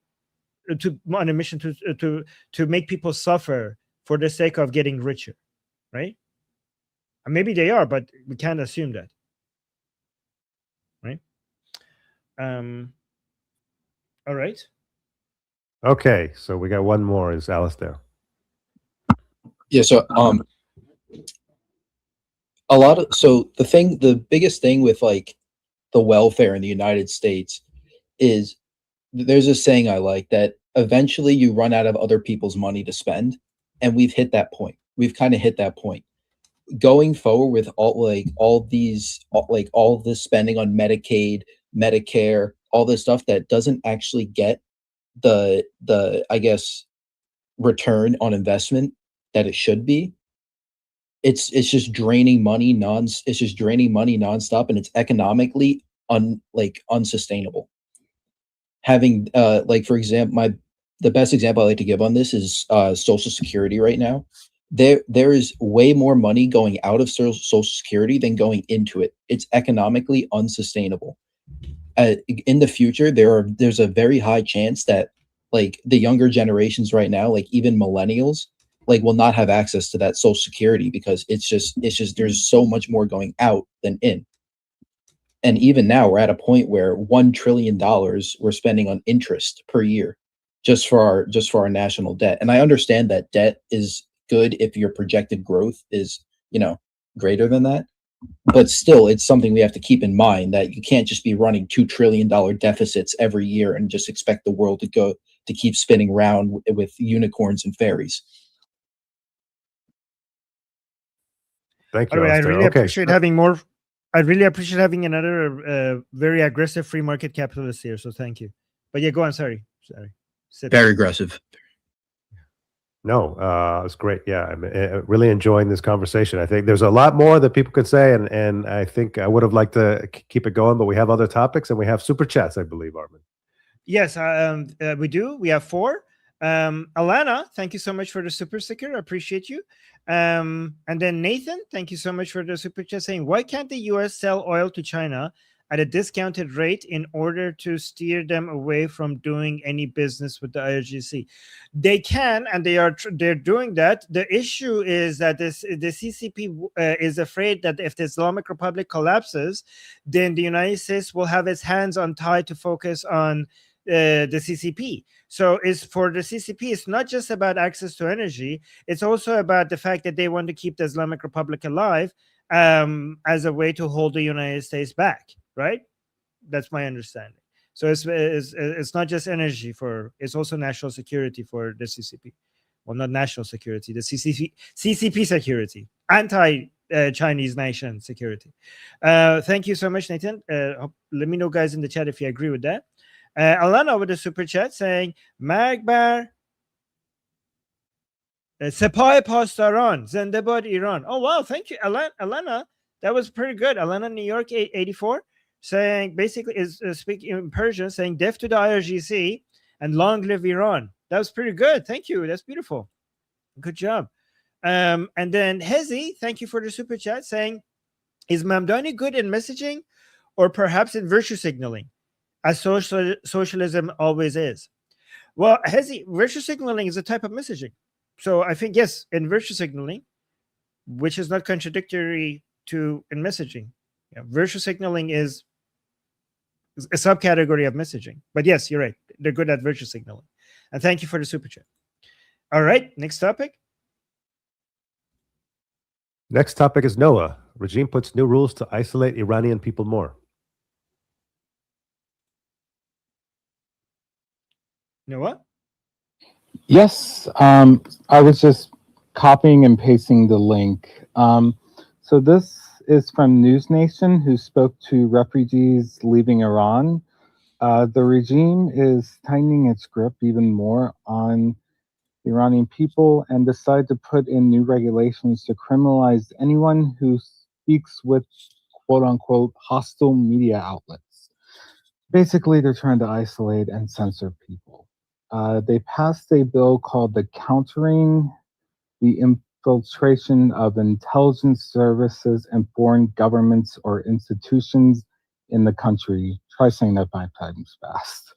to make people suffer for the sake of getting richer, right? And maybe they are, but we can't assume that, right? All right. Okay, so we got one more. Is Alistair? Yeah, so the biggest thing with like the welfare in the United States is there's a saying I like, that eventually you run out of other people's money to spend, and we've hit that point. We've kind of hit that point. Going forward with all this spending on Medicaid, Medicare, all this stuff that doesn't actually get the I guess return on investment that it should be, it's just draining money it's just draining money nonstop, and it's economically unsustainable. Having like, for example, the best example I like to give on this is Social Security right now. There is way more money going out of Social Security than going into it. It's economically unsustainable. In the future, there's a very high chance that like the younger generations right now, like even millennials, like will not have access to that Social Security because it's just there's so much more going out than in. And even now we're at a point where $1 trillion we're spending on interest per year just for our national debt. And I understand that debt is good if your projected growth is, greater than that. But still, it's something we have to keep in mind, that you can't just be running $2 trillion deficits every year and just expect the world to keep spinning around with unicorns and fairies. Thank By you, the way, I Alistair. really Okay, appreciate having more. I really appreciate having another very aggressive free market capitalist here. So thank you. But yeah, go on. Sorry. Very aggressive. No, it's great. Yeah, I'm really enjoying this conversation. I think there's a lot more that people could say, and I think I would have liked to keep it going, but we have other topics and we have super chats, I believe, Armin. Yes, we do. We have 4. Alana, thank you so much for the super sticker. I appreciate you. And then Nathan, thank you so much for the super chat saying, why can't the US sell oil to China at a discounted rate in order to steer them away from doing any business with the IRGC? They can, and they're doing that. The issue is that the CCP is afraid that if the Islamic Republic collapses, then the United States will have its hands untied to focus on the CCP. So it's for the CCP, it's not just about access to energy, it's also about the fact that they want to keep the Islamic Republic alive as a way to hold the United States back, right? That's my understanding. So it's not just energy, it's also national security for the CCP. Well, not national security, the CCP security, anti-Chinese nation security. Thank you so much, Nathan. Let me know, guys, in the chat if you agree with that. Alana with a super chat saying, Magbar Sepah Pastaran, Zendabad, Iran. Oh, wow. Thank you, Alana. That was pretty good. Alana, New York, 84, saying, basically is speaking in Persian, saying, death to the IRGC and long live Iran. That was pretty good. Thank you. That's beautiful. Good job. And then Hezi, thank you for the super chat, saying, is Mamdani good in messaging or perhaps in virtue signaling, as socialism always is? Well, Hezi, virtue signaling is a type of messaging. So I think, yes, in virtue signaling, which is not contradictory to in messaging. Yeah, virtue signaling is a subcategory of messaging. But yes, you're right. They're good at virtue signaling. And thank you for the super chat. All right, next topic. Next topic is Noah. Regime puts new rules to isolate Iranian people more. Noah? Yes, I was just copying and pasting the link. So this is from News Nation, who spoke to refugees leaving Iran. The regime is tightening its grip even more on the Iranian people and decided to put in new regulations to criminalize anyone who speaks with quote-unquote hostile media outlets. Basically, they're trying to isolate and censor people. They passed a bill called the Countering the Infiltration of Intelligence Services and Foreign Governments or Institutions in the Country. Try saying that 5 times fast.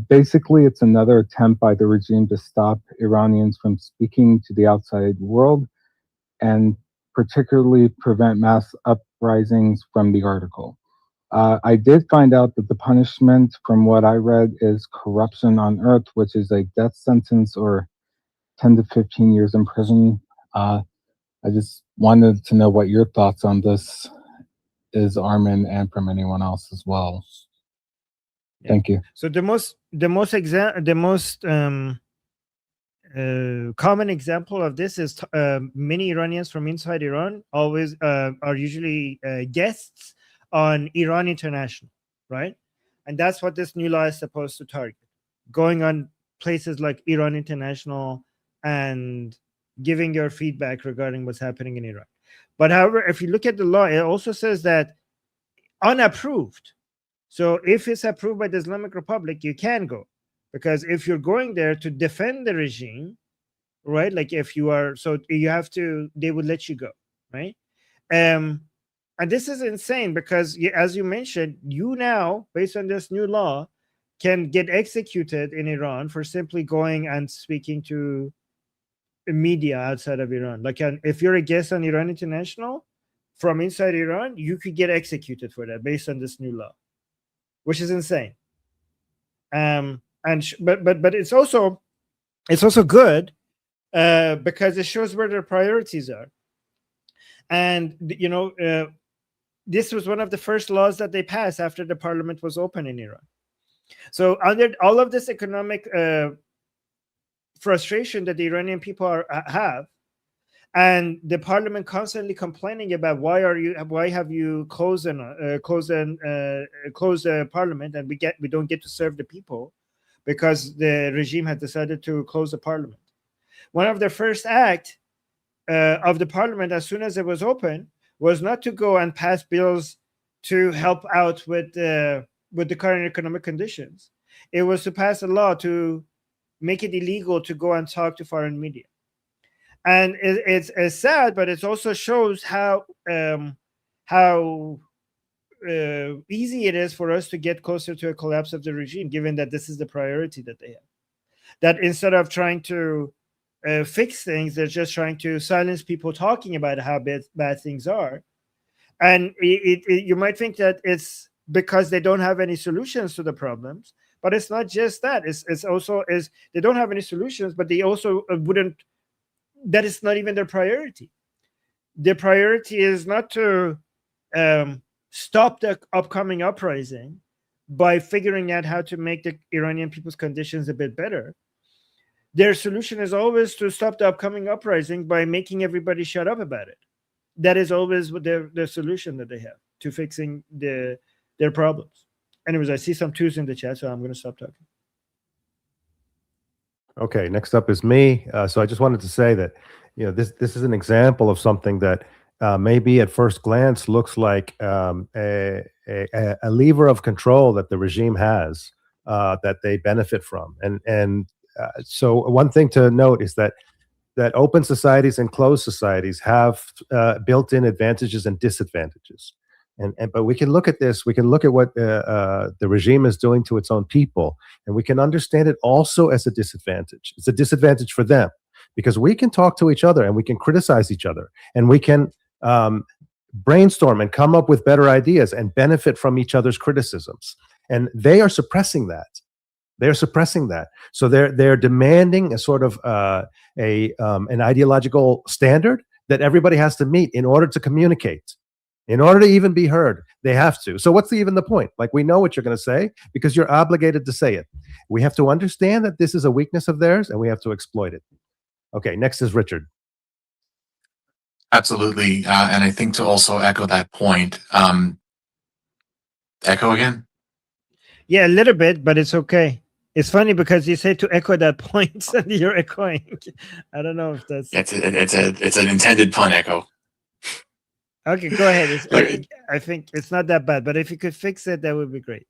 Basically, it's another attempt by the regime to stop Iranians from speaking to the outside world and particularly prevent mass uprisings from the article. I did find out that the punishment, from what I read, is corruption on earth, which is a death sentence or 10 to 15 years in prison. I just wanted to know what your thoughts on this is, Armin, and from anyone else as well. Yeah. Thank you. So the most common example of this is many Iranians from inside Iran always are usually guests on Iran International, right? And that's what this new law is supposed to target. Going on places like Iran International and giving your feedback regarding what's happening in Iran. But however, if you look at the law, it also says that unapproved. So if it's approved by the Islamic Republic, you can go, because if you're going there to defend the regime, right? Like if you are, so you have to, they would let you go, right? And this is insane because, as you mentioned, you now, based on this new law, can get executed in Iran for simply going and speaking to media outside of Iran. Like, if you're a guest on Iran International from inside Iran, you could get executed for that based on this new law, which is insane. But it's also good because it shows where their priorities are. And this was one of the first laws that they passed after the parliament was open in Iran. So under all of this economic frustration that the Iranian people have, and the parliament constantly complaining about why have you closed the parliament, and we don't get to serve the people because the regime had decided to close the parliament. One of the first act of the parliament, as soon as it was open, was not to go and pass bills to help out with the current economic conditions. It was to pass a law to make it illegal to go and talk to foreign media. And it's sad, but it also shows how easy it is for us to get closer to a collapse of the regime, given that this is the priority that they have. That instead of trying to fix things, they're just trying to silence people talking about how bad things are. And you might think that it's because they don't have any solutions to the problems, but it's not just that. It's also they don't have any solutions, but they also wouldn't. That is not even their priority. Their priority is not to stop the upcoming uprising by figuring out how to make the Iranian people's conditions a bit better. Their solution is always to stop the upcoming uprising by making everybody shut up about it. That is always their solution that they have to fixing their problems. Anyways, I see some twos in the chat, so I'm going to stop talking. Okay, next up is me. So I just wanted to say that, this is an example of something that maybe at first glance looks like a lever of control that the regime has that they benefit from. And so one thing to note is that open societies and closed societies have built-in advantages and disadvantages. But we can look at this. We can look at what the regime is doing to its own people, and we can understand it also as a disadvantage. It's a disadvantage for them because we can talk to each other and we can criticize each other and we can brainstorm and come up with better ideas and benefit from each other's criticisms. And they are suppressing that. They're suppressing that. So they're demanding a sort of an ideological standard that everybody has to meet in order to communicate. In order to even be heard, they have to. So what's even the point? Like, we know what you're going to say because you're obligated to say it. We have to understand that this is a weakness of theirs and we have to exploit it. Okay, next is Richard. Absolutely. And I think to also echo that point, echo again? Yeah, a little bit, but it's okay. It's funny because you say to echo that point and you're echoing. I don't know if that's... It's an intended pun, echo. Okay, go ahead. I think it's not that bad, but if you could fix it, that would be great.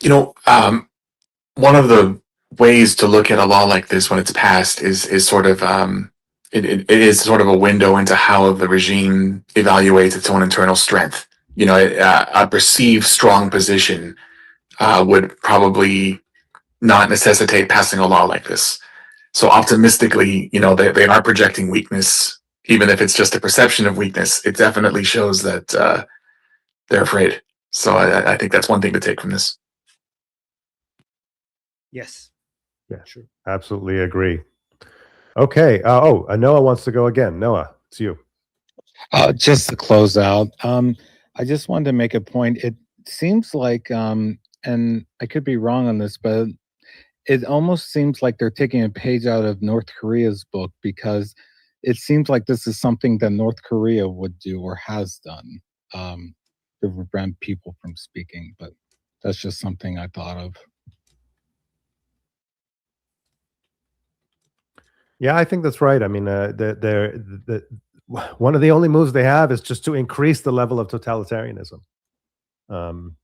One of the ways to look at a law like this when it's passed is sort of it is sort of a window into how the regime evaluates its own internal strength. A perceived strong position would probably not necessitate passing a law like this. So optimistically, they are projecting weakness, even if it's just a perception of weakness. It definitely shows that they're afraid. So I think that's one thing to take from this. Yes. Yeah, sure. Absolutely agree. Okay. Noah wants to go again. Noah, it's you. Just to close out, I just wanted to make a point. It seems like, and I could be wrong on this, but it almost seems like they're taking a page out of North Korea's book, because it seems like this is something that North Korea would do or has done to prevent people from speaking. But that's just something I thought of. Yeah, I think that's right. I mean, one of the only moves they have is just to increase the level of totalitarianism. You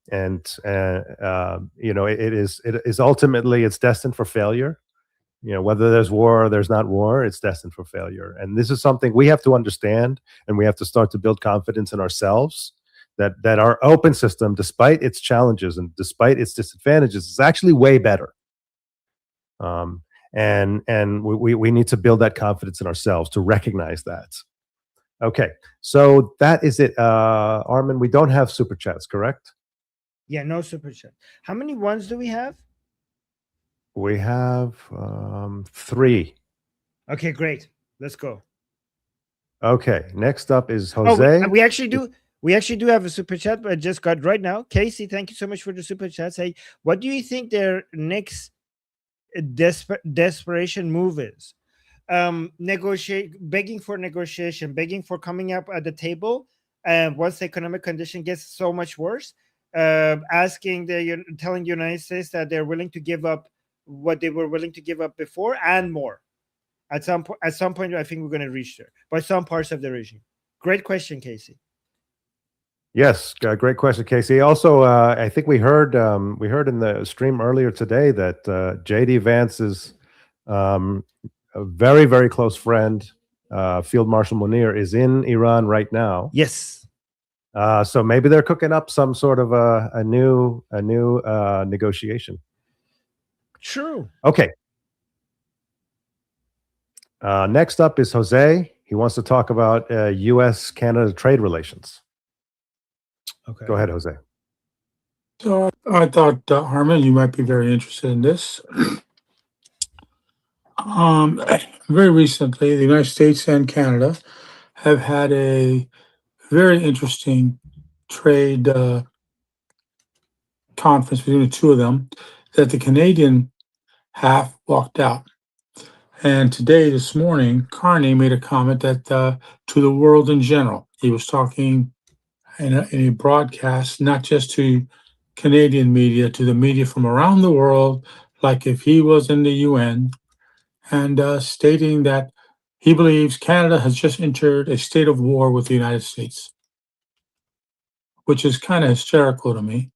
know, it is ultimately, it's destined for failure. You know, whether there's war or there's not war, it's destined for failure. And this is something we have to understand, and we have to start to build confidence in ourselves that our open system, despite its challenges and despite its disadvantages, is actually way better. And we need to build that confidence in ourselves to recognize that. Okay, so that is it. Armin, we don't have super chats, correct? Yeah, no super chat. How many ones do we have? We have 3. Okay, great. Let's go. Okay, next up is Oh, Jose. we actually do. We actually do have a super chat, but I just got right now. Casey, thank you so much for the super chat. Say, what do you think their next desperation move is? Negotiate, begging for negotiation, begging for coming up at the table. Once the economic condition gets so much worse, telling the United States that they're willing to give up what they were willing to give up before and more. At some point, I think we're going to reach there by some parts of the regime. Great question, Casey. Yes, great question, Casey. Also, I think we heard in the stream earlier today that J.D. Vance's a very, very close friend, Field Marshal Munir, is in Iran right now. Yes. So maybe they're cooking up some sort of a new negotiation. True. Okay. Next up is Jose. He wants to talk about U.S.-Canada trade relations. Okay. Go ahead, Jose. So I thought, Armin, you might be very interested in this. Very recently, the United States and Canada have had a very interesting trade conference between the two of them that the Canadian half walked out. And today, this morning, Carney made a comment that to the world in general, he was talking in a broadcast, not just to Canadian media, to the media from around the world, like if he was in the UN, and stating that he believes Canada has just entered a state of war with the United States, which is kind of hysterical to me.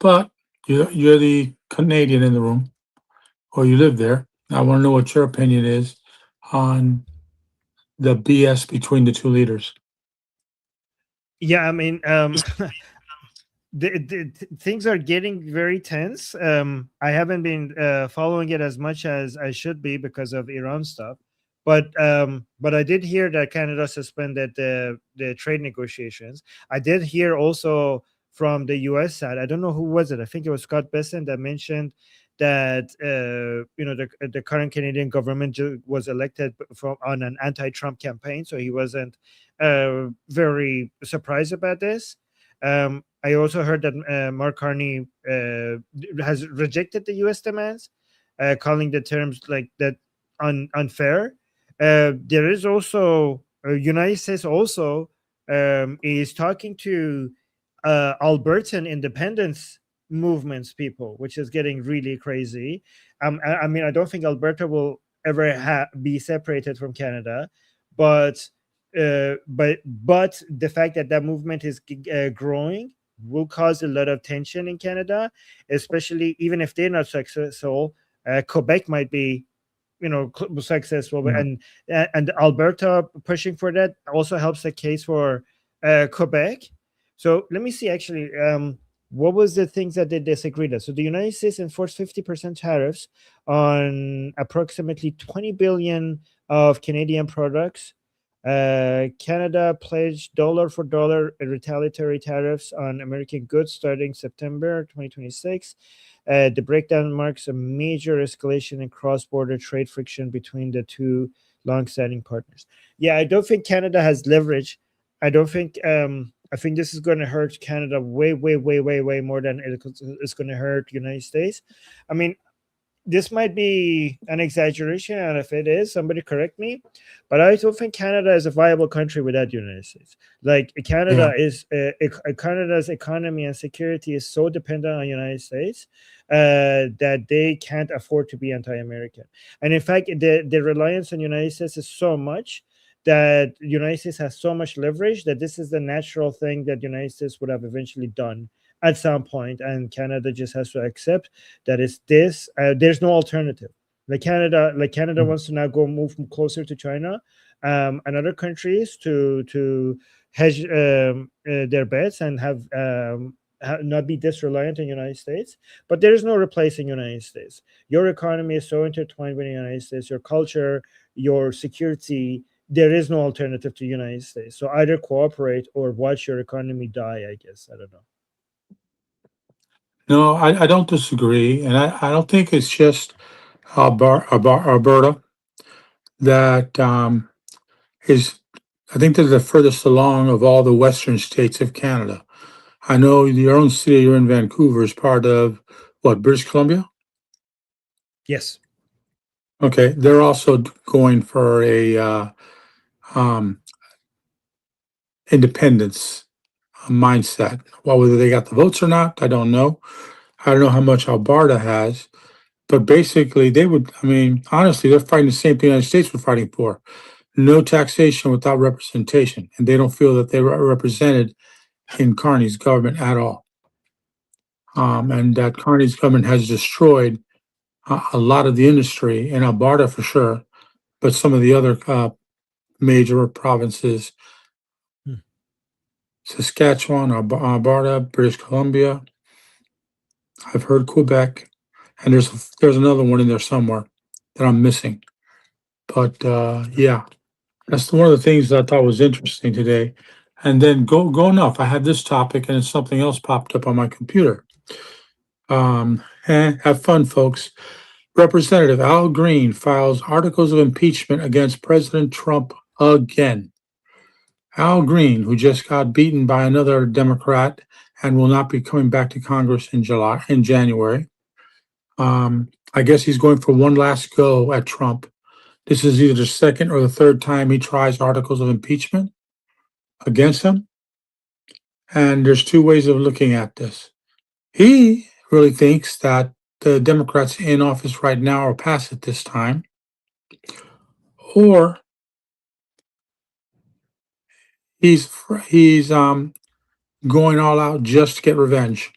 But you're the Canadian in the room, or you live there. I want to know what your opinion is on the BS between the two leaders. Yeah, I mean, things are getting very tense. I haven't been following it as much as I should be because of Iran stuff, but I did hear that Canada suspended the trade negotiations. I did hear also from the U.S. side. I don't know who was it. I think it was Scott Bessent that mentioned that the current Canadian government was elected on an anti-Trump campaign, so he wasn't very surprised about this. I also heard that Mark Carney has rejected the U.S. demands, calling the terms like that unfair. There is also United States also is talking to Albertan independence movements people, which is getting really crazy. I mean, I don't think Alberta will ever be separated from Canada, but the fact that movement is growing will cause a lot of tension in Canada, especially even if they're not successful. Quebec might be, successful, and Alberta pushing for that also helps the case for Quebec. So let me see actually. What was the things that they disagreed on? So the United States enforced 50% tariffs on approximately 20 billion of Canadian products. Canada pledged dollar for dollar retaliatory tariffs on American goods starting September 2026. The breakdown marks a major escalation in cross-border trade friction between the two long-standing partners. Yeah, I don't think Canada has leverage. I don't think I think this is going to hurt Canada way more than it's going to hurt the United States. I mean, this might be an exaggeration, and if it is, somebody correct me. But I don't think Canada is a viable country without the United States. Like Canada is Canada's economy and security is so dependent on the United States that they can't afford to be anti-American. And in fact, the reliance on the United States is so much that the United States has so much leverage that this is the natural thing that the United States would have eventually done at some point, and Canada just has to accept that it's this. There's no alternative. Like Canada wants to now move closer to China and other countries to hedge their bets and have not be disreliant on the United States. But there is no replacing the United States. Your economy is so intertwined with the United States. Your culture, your security. There is no alternative to the United States. So either cooperate or watch your economy die. I guess I don't know. No, I don't disagree, and I don't think it's just Alberta that is. I think they're the furthest along of all the western states of Canada. I know your own city, you're in Vancouver, is part of what, British Columbia? Yes. Okay, they're also going for a independence mindset. Well, whether they got the votes or not, I don't know. I don't know how much Alberta has, but basically they would, I mean, honestly, they're fighting the same thing the United States were fighting for. No taxation without representation. And they don't feel that they were represented in Carney's government at all. And that Carney's government has destroyed a lot of the industry in Alberta for sure, but some of the other major provinces, Saskatchewan, Alberta, British Columbia. I've heard Quebec, and there's another one in there somewhere that I'm missing. But yeah, that's one of the things that I thought was interesting today. And then going up, I had this topic, and then something else popped up on my computer. Have fun, folks. Representative Al Green files articles of impeachment against President Trump again. Al Green, who just got beaten by another Democrat and will not be coming back to Congress in January. I guess he's going for one last go at Trump. This is either the second or the third time he tries articles of impeachment against him. And there's two ways of looking at this. He really thinks that the Democrats in office right now are past it this time, or he's going all out just to get revenge,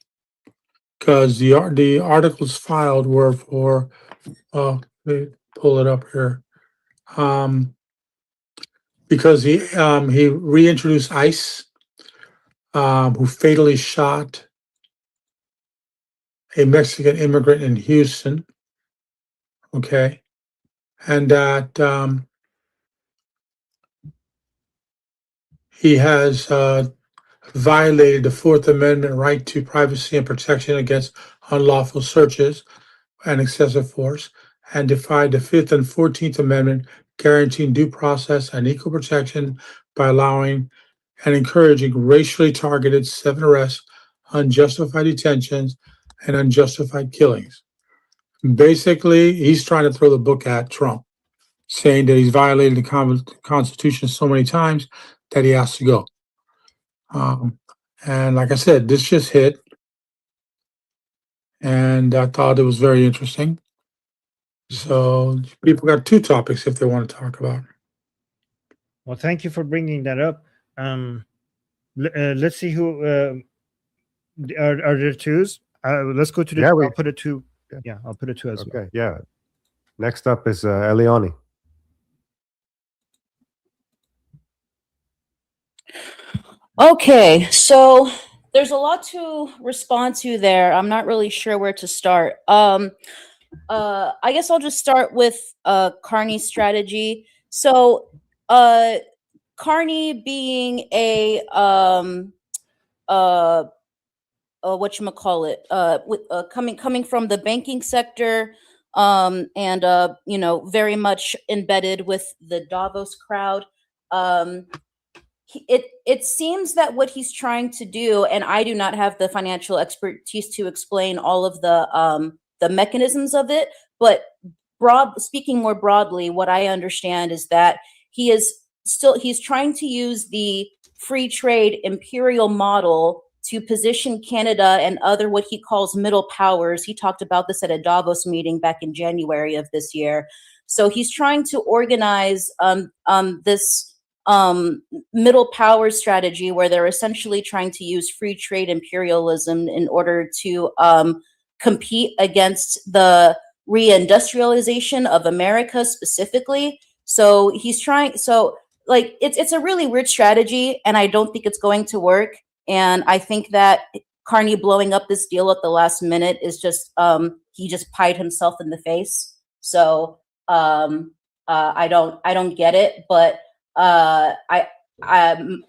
because the articles filed were for let me pull it up here, because he reintroduced ICE, who fatally shot a Mexican immigrant in Houston. Okay, and that he has violated the Fourth Amendment right to privacy and protection against unlawful searches and excessive force, and defied the Fifth and 14th Amendment guaranteeing due process and equal protection by allowing and encouraging racially targeted 7 arrests, unjustified detentions, and unjustified killings. Basically, he's trying to throw the book at Trump, saying that he's violated the Constitution so many times that he has to go. And like I said, this just hit, and I thought it was very interesting. So people got two topics if they want to talk about. Well, thank you for bringing that up. Let's see who are there twos. Let's go to the. I'll put it two. Yeah, I'll put it two as well. Okay, yeah. Next up is Eliani. Okay, so there's a lot to respond to there. I'm not really sure where to start. I guess I'll just start with Carney's strategy. So Carney being a whatchamacallit, coming from the banking sector, and very much embedded with the Davos crowd. It seems that what he's trying to do, and I do not have the financial expertise to explain all of the mechanisms of it, But speaking more broadly, what I understand is that he's trying to use the free trade imperial model to position Canada and other what he calls middle powers. He talked about this at a Davos meeting back in January of this year. So he's trying to organize this middle power strategy where they're essentially trying to use free trade imperialism in order to compete against the reindustrialization of America specifically. So he's trying, like it's a really weird strategy, and I don't think it's going to work. And I think that Carney blowing up this deal at the last minute is just he just pied himself in the face. So I don't get it, but I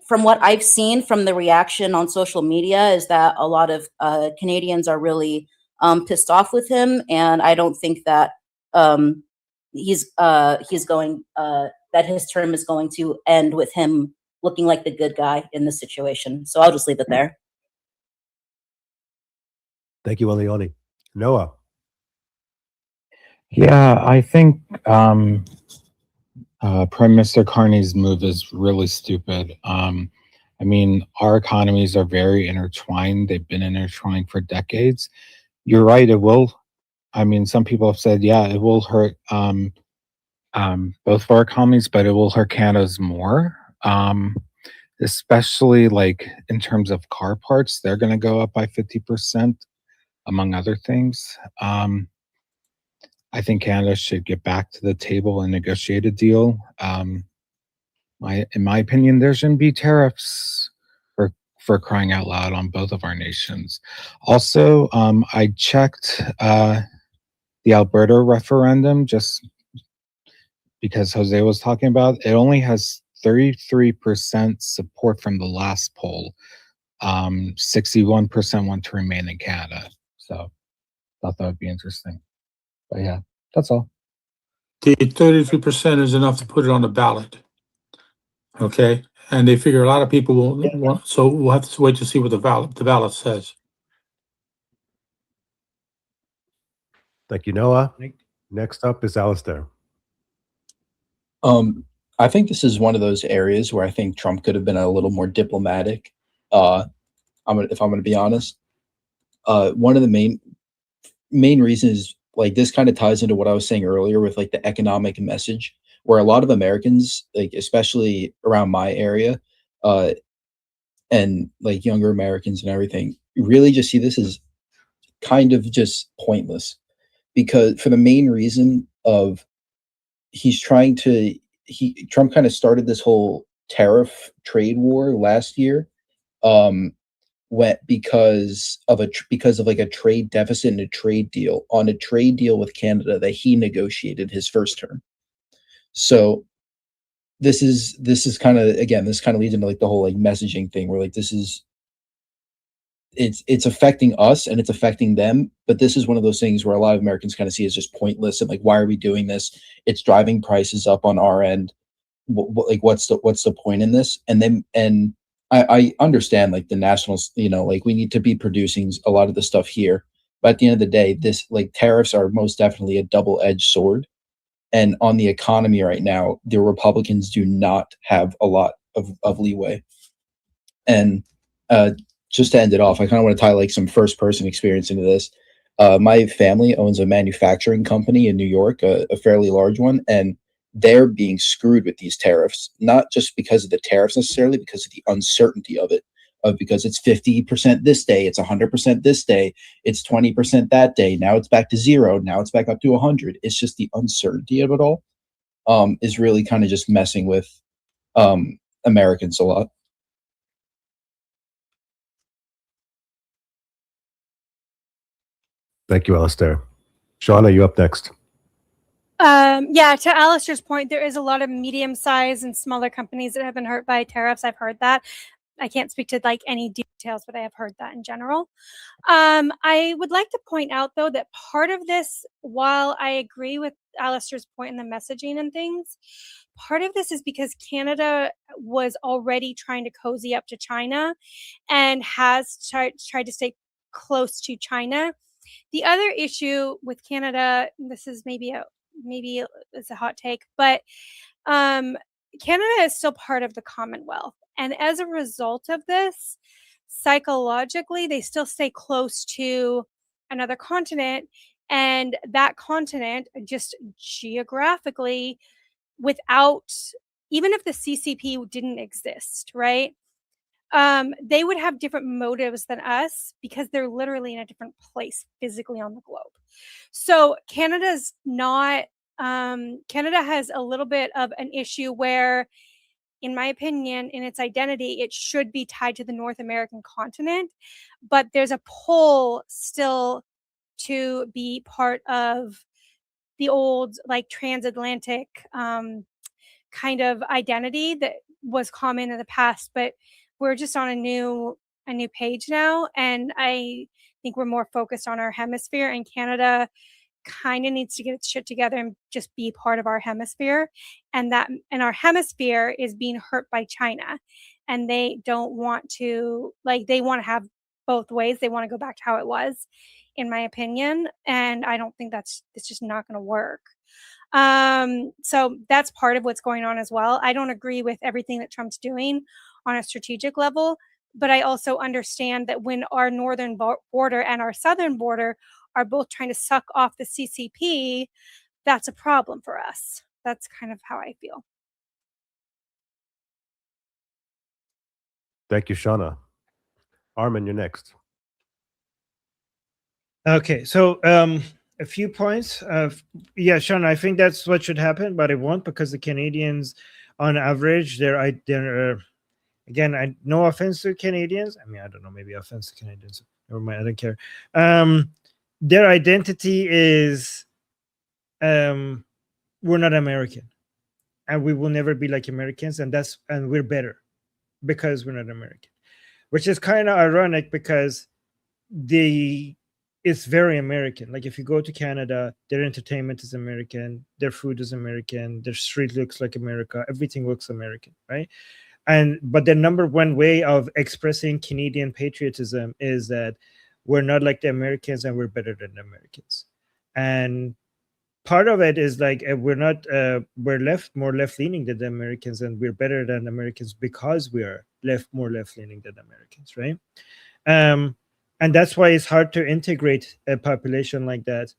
from what I've seen from the reaction on social media is that a lot of Canadians are really pissed off with him, and I don't think that he's going that his term is going to end with him looking like the good guy in this situation. So I'll just leave it there. Thank you, Elioni. Noah. Yeah, I think Prime Minister Carney's move is really stupid. I mean, our economies are very intertwined. They've been intertwined for decades. You're right, it will. I mean, some people have said, yeah, it will hurt both of our economies, but it will hurt Canada's more. Especially like in terms of car parts, they're going to go up by 50%, among other things. I think Canada should get back to the table and negotiate a deal. In my opinion, there shouldn't be tariffs for crying out loud on both of our nations. Also, I checked the Alberta referendum just because Jose was talking about it. It only has 33% support from the last poll. 61% want to remain in Canada. So thought that would be interesting. But yeah, that's all. The 33% is enough to put it on the ballot. Okay, and they figure a lot of people will want, so we'll have to wait to see what the ballot says. Thank you, Noah. Next up is Alistair. I think this is one of those areas where I think Trump could have been a little more diplomatic. If I'm going to be honest, one of the main reasons, like this kind of ties into what I was saying earlier with like the economic message, where a lot of Americans, like especially around my area, and like younger Americans and everything, really just see this as kind of just pointless, because for the main reason of Trump kind of started this whole tariff trade war last year, because of like a trade deficit and a trade deal with Canada that he negotiated his first term. So this is kind of, again, this kind of leads into like the whole like messaging thing where like it's affecting us and it's affecting them, but this is one of those things where a lot of Americans kind of see as just pointless and like, why are we doing this? It's driving prices up on our end. Like what's the point in this? And I understand like the nationals, like we need to be producing a lot of the stuff here, but at the end of the day, this like tariffs are most definitely a double-edged sword. And on the economy right now, the Republicans do not have a lot of leeway. And just to end it off, I kind of want to tie like some first-person experience into this. My family owns a manufacturing company in New York, a fairly large one, and they're being screwed with these tariffs, not just because of the tariffs necessarily, because of the uncertainty of it, because it's 50% this day, it's 100% this day, it's 20% that day, now it's back to 0, now it's back up to 100. It's just the uncertainty of it all is really kind of just messing with Americans a lot. Thank you, Alistair. Sean, are you up next? Yeah, to Alistair's point, there is a lot of medium-sized and smaller companies that have been hurt by tariffs. I've heard that. I can't speak to like any details, but I have heard that in general. I would like to point out, though, that part of this, while I agree with Alistair's point in the messaging and things, part of this is because Canada was already trying to cozy up to China and has tried to stay close to China. The other issue with Canada, this is maybe it's a hot take, but Canada is still part of the Commonwealth, and as a result of this, psychologically, they still stay close to another continent, and that continent just geographically, without even if the CCP didn't exist, right? They would have different motives than us because they're literally in a different place physically on the globe. So Canada's not. Canada has a little bit of an issue where, in my opinion, in its identity, it should be tied to the North American continent, but there's a pull still to be part of the old, like, transatlantic kind of identity that was common in the past. But we're just on a new page now, and I think we're more focused on our hemisphere, and Canada kind of needs to get its shit together and just be part of our hemisphere. And our hemisphere is being hurt by China, and they don't want to, like, they want to have both ways. They want to go back to how it was, in my opinion, and I don't think it's just not going to work. So that's part of what's going on as well. I don't agree with everything that Trump's doing on a strategic level, but I also understand that when our northern border and our southern border are both trying to suck off the CCP, that's a problem for us. That's kind of how I feel. Thank you, Shauna. Armin, you're next. Okay, so a few points. Yeah, Sean, I think that's what should happen, but it won't, because the Canadians, on average, they're again, no offense to Canadians. I mean, I don't know, maybe offense to Canadians. Never mind, I don't care. Their identity is we're not American, and we will never be like Americans, and we're better because we're not American, which is kind of ironic because it's very American. Like, if you go to Canada, their entertainment is American, their food is American, their street looks like America, everything looks American, right? But the number one way of expressing Canadian patriotism is that we're not like the Americans and we're better than the Americans. And part of it is like we're more left leaning than the Americans, and we're better than Americans because we are more left leaning than Americans, right? And that's why it's hard to integrate a population like that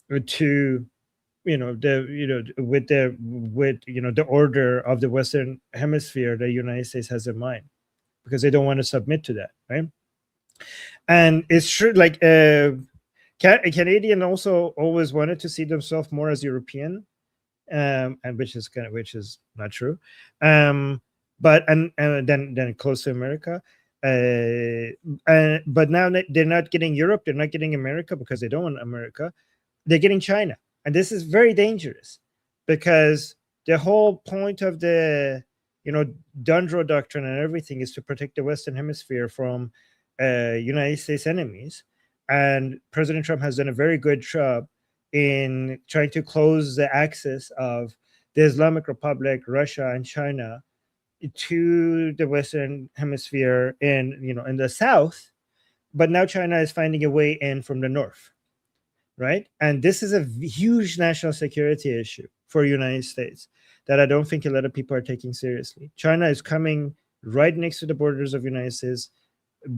to, with the order of the Western Hemisphere the United States has in mind, because they don't want to submit to that, right? And it's true, like a Canadian also always wanted to see themselves more as European, and which is not true, but then close to America. But now they're not getting Europe, they're not getting America because they don't want America. They're getting China, and this is very dangerous, because the whole point of the Dundro doctrine and everything is to protect the Western Hemisphere from United States enemies, and President Trump has done a very good job in trying to close the access of the Islamic Republic, Russia, and China to the Western Hemisphere in the south. But now China is finding a way in from the north, right? And this is a huge national security issue for the United States that I don't think a lot of people are taking seriously. China is coming right next to the borders of the United States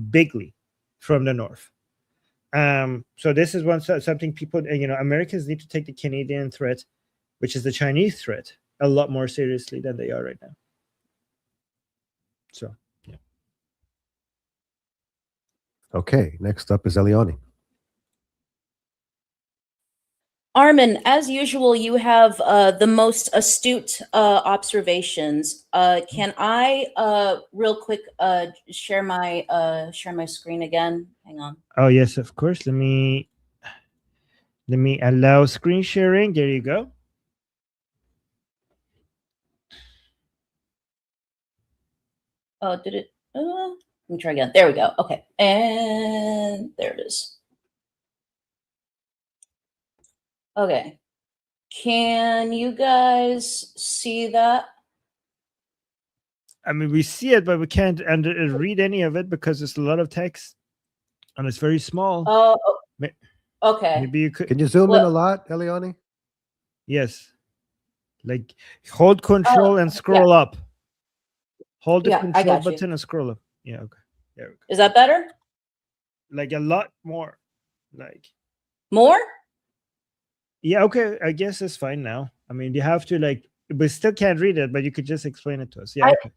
bigly from the north. So this is something people, Americans need to take the Canadian threat, which is the Chinese threat, a lot more seriously than they are right now. So, yeah. Okay, next up is Eliani. Armin, as usual, you have the most astute observations. Can I real quick share my screen again? Hang on. Oh yes, of course. Let me allow screen sharing. There you go. Oh, did it? Let me try again. There we go. Okay, and there it is. Okay, can you guys see that? I mean, we see it, but we can't read any of it because it's a lot of text and it's very small. Oh, Okay. Maybe you could. Can you zoom in Well- a lot, Eliani? Yes. Like hold control and scroll up. Hold the Yeah, I control got you. button and scroll up. Yeah, okay. There we go. Is that better? Like a lot more. Like More? yeah, okay. I guess it's fine now. I mean, you have to like, we still can't read it, but you could just explain it to us. Yeah, I- okay.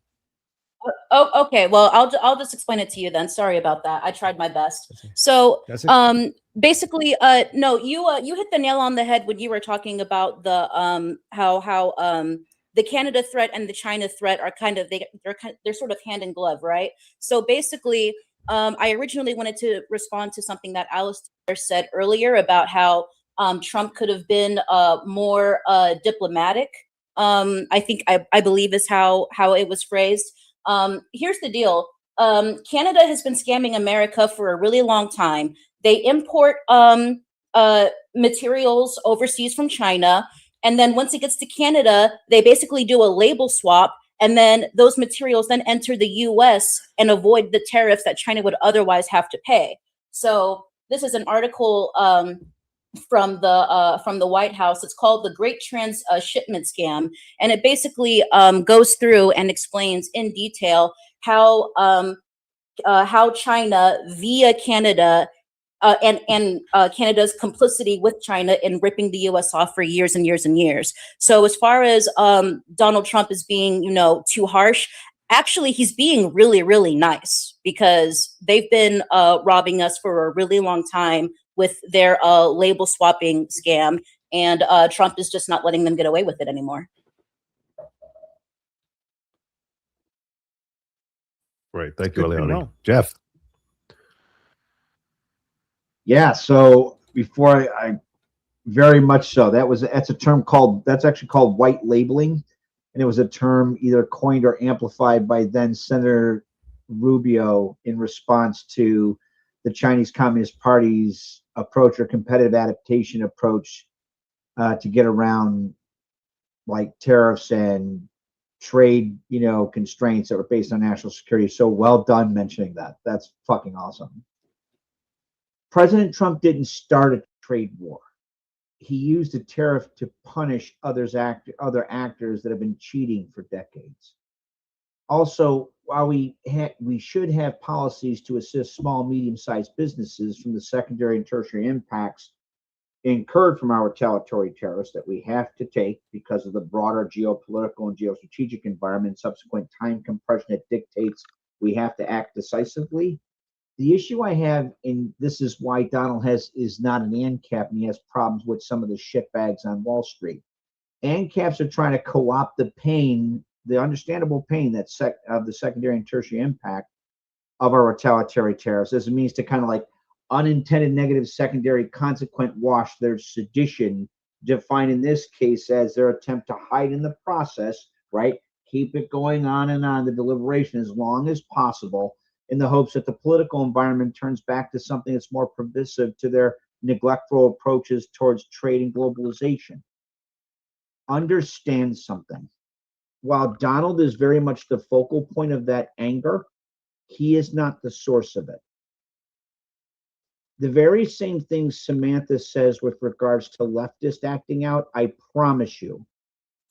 Oh, okay. Well, I'll just explain it to you then. Sorry about that. I tried my best. Okay. So, That's it. basically, no, you hit the nail on the head when you were talking about the how the Canada threat and the China threat are kind of they're sort of hand in glove, right? So basically, I originally wanted to respond to something that Alistair said earlier about how Trump could have been more diplomatic. I believe is how it was phrased. Here's the deal. Canada has been scamming America for a really long time. They import materials overseas from China. And then once it gets to Canada, they basically do a label swap. And then those materials then enter the US and avoid the tariffs that China would otherwise have to pay. So this is an article from the White House. It's called the Great Transshipment Scam, and it basically goes through and explains in detail how China via Canada and Canada's complicity with China in ripping the U.S. off for years and years and years. So as far as Donald Trump is being, too harsh, actually he's being really, really nice because they've been robbing us for a really long time with their label swapping scam, and Trump is just not letting them get away with it anymore. Great. Thank you, Good to Eliani. know. Jeff. Yeah. So before I very much so, that's actually called white labeling. And it was a term either coined or amplified by then Senator Rubio in response to the Chinese Communist Party's approach or competitive adaptation approach to get around like tariffs and trade, constraints that were based on national security. So well done mentioning that. That's fucking awesome. President Trump didn't start a trade war. He used a tariff to punish other actors that have been cheating for decades. Also, while we should have policies to assist small, medium-sized businesses from the secondary and tertiary impacts incurred from our retaliatory tariffs that we have to take because of the broader geopolitical and geostrategic environment, subsequent time compression that dictates we have to act decisively. The issue I have, and this is why Donald is not an ANCAP and he has problems with some of the shitbags on Wall Street. ANCAPs are trying to co-opt the pain, the understandable pain of the secondary and tertiary impact of our retaliatory tariffs as a means to kind of like unintended negative secondary consequent wash their sedition, defined in this case as their attempt to hide in the process, right? Keep it going on and on, the deliberation as long as possible, in the hopes that the political environment turns back to something that's more permissive to their neglectful approaches towards trade and globalization. Understand something. While Donald is very much the focal point of that anger, he is not the source of it. The very same thing Samantha says with regards to leftist acting out, I promise you,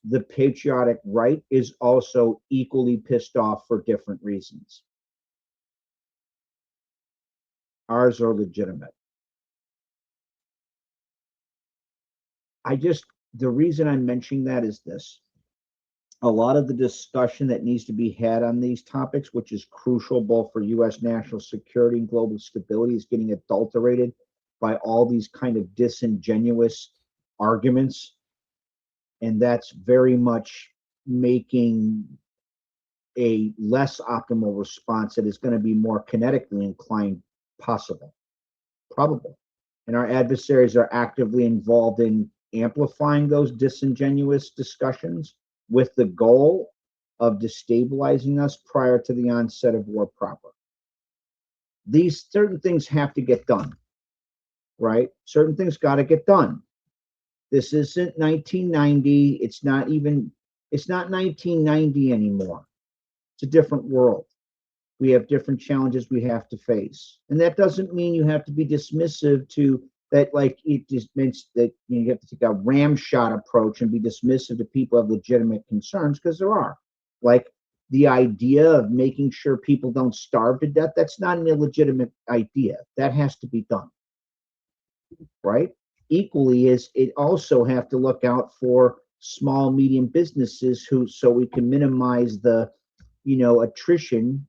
the patriotic right is also equally pissed off for different reasons. Ours are legitimate. The reason I'm mentioning that is this. A lot of the discussion that needs to be had on these topics, which is crucial both for U.S. national security and global stability, is getting adulterated by all these kind of disingenuous arguments. And that's very much making a less optimal response that is going to be more kinetically inclined possible, probable. And our adversaries are actively involved in amplifying those disingenuous discussions with the goal of destabilizing us prior to the onset of war proper. These certain things have to get done, right? Certain things got to get done. This isn't 1990. It's not 1990 anymore. It's a different world. We have different challenges we have to face. And that doesn't mean you have to be dismissive to that like it just means that you have to take a ramshot approach and be dismissive to people who have legitimate concerns, because there are. Like the idea of making sure people don't starve to death, that's not an illegitimate idea. That has to be done. Right? Equally is it also have to look out for small, medium businesses so we can minimize the, attrition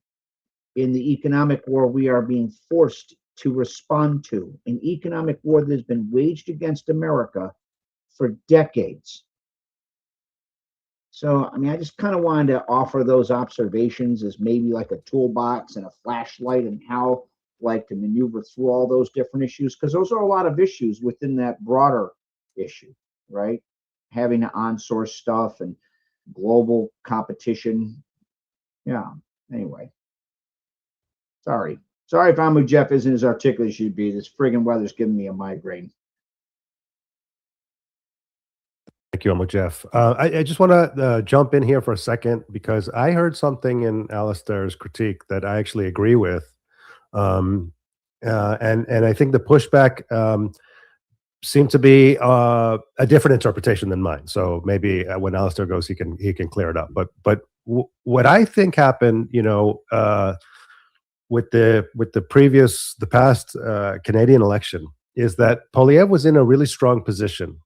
in the economic war we are being forced to respond to, an economic war that has been waged against America for decades. So, I mean, I just kind of wanted to offer those observations as maybe like a toolbox and a flashlight and how like to maneuver through all those different issues, because those are a lot of issues within that broader issue, right? Having to on-source stuff and global competition. Yeah. Anyway, sorry if Amu Jeff isn't as articulate as should be. This friggin' weather's giving me a migraine. Thank you, Amu Jeff. I just want to jump in here for a second, because I heard something in Alistair's critique that I actually agree with. And I think the pushback seemed to be a different interpretation than mine. So maybe when Alistair goes, he can clear it up. But what I think happened, with the past Canadian election, is that Poilievre was in a really strong position.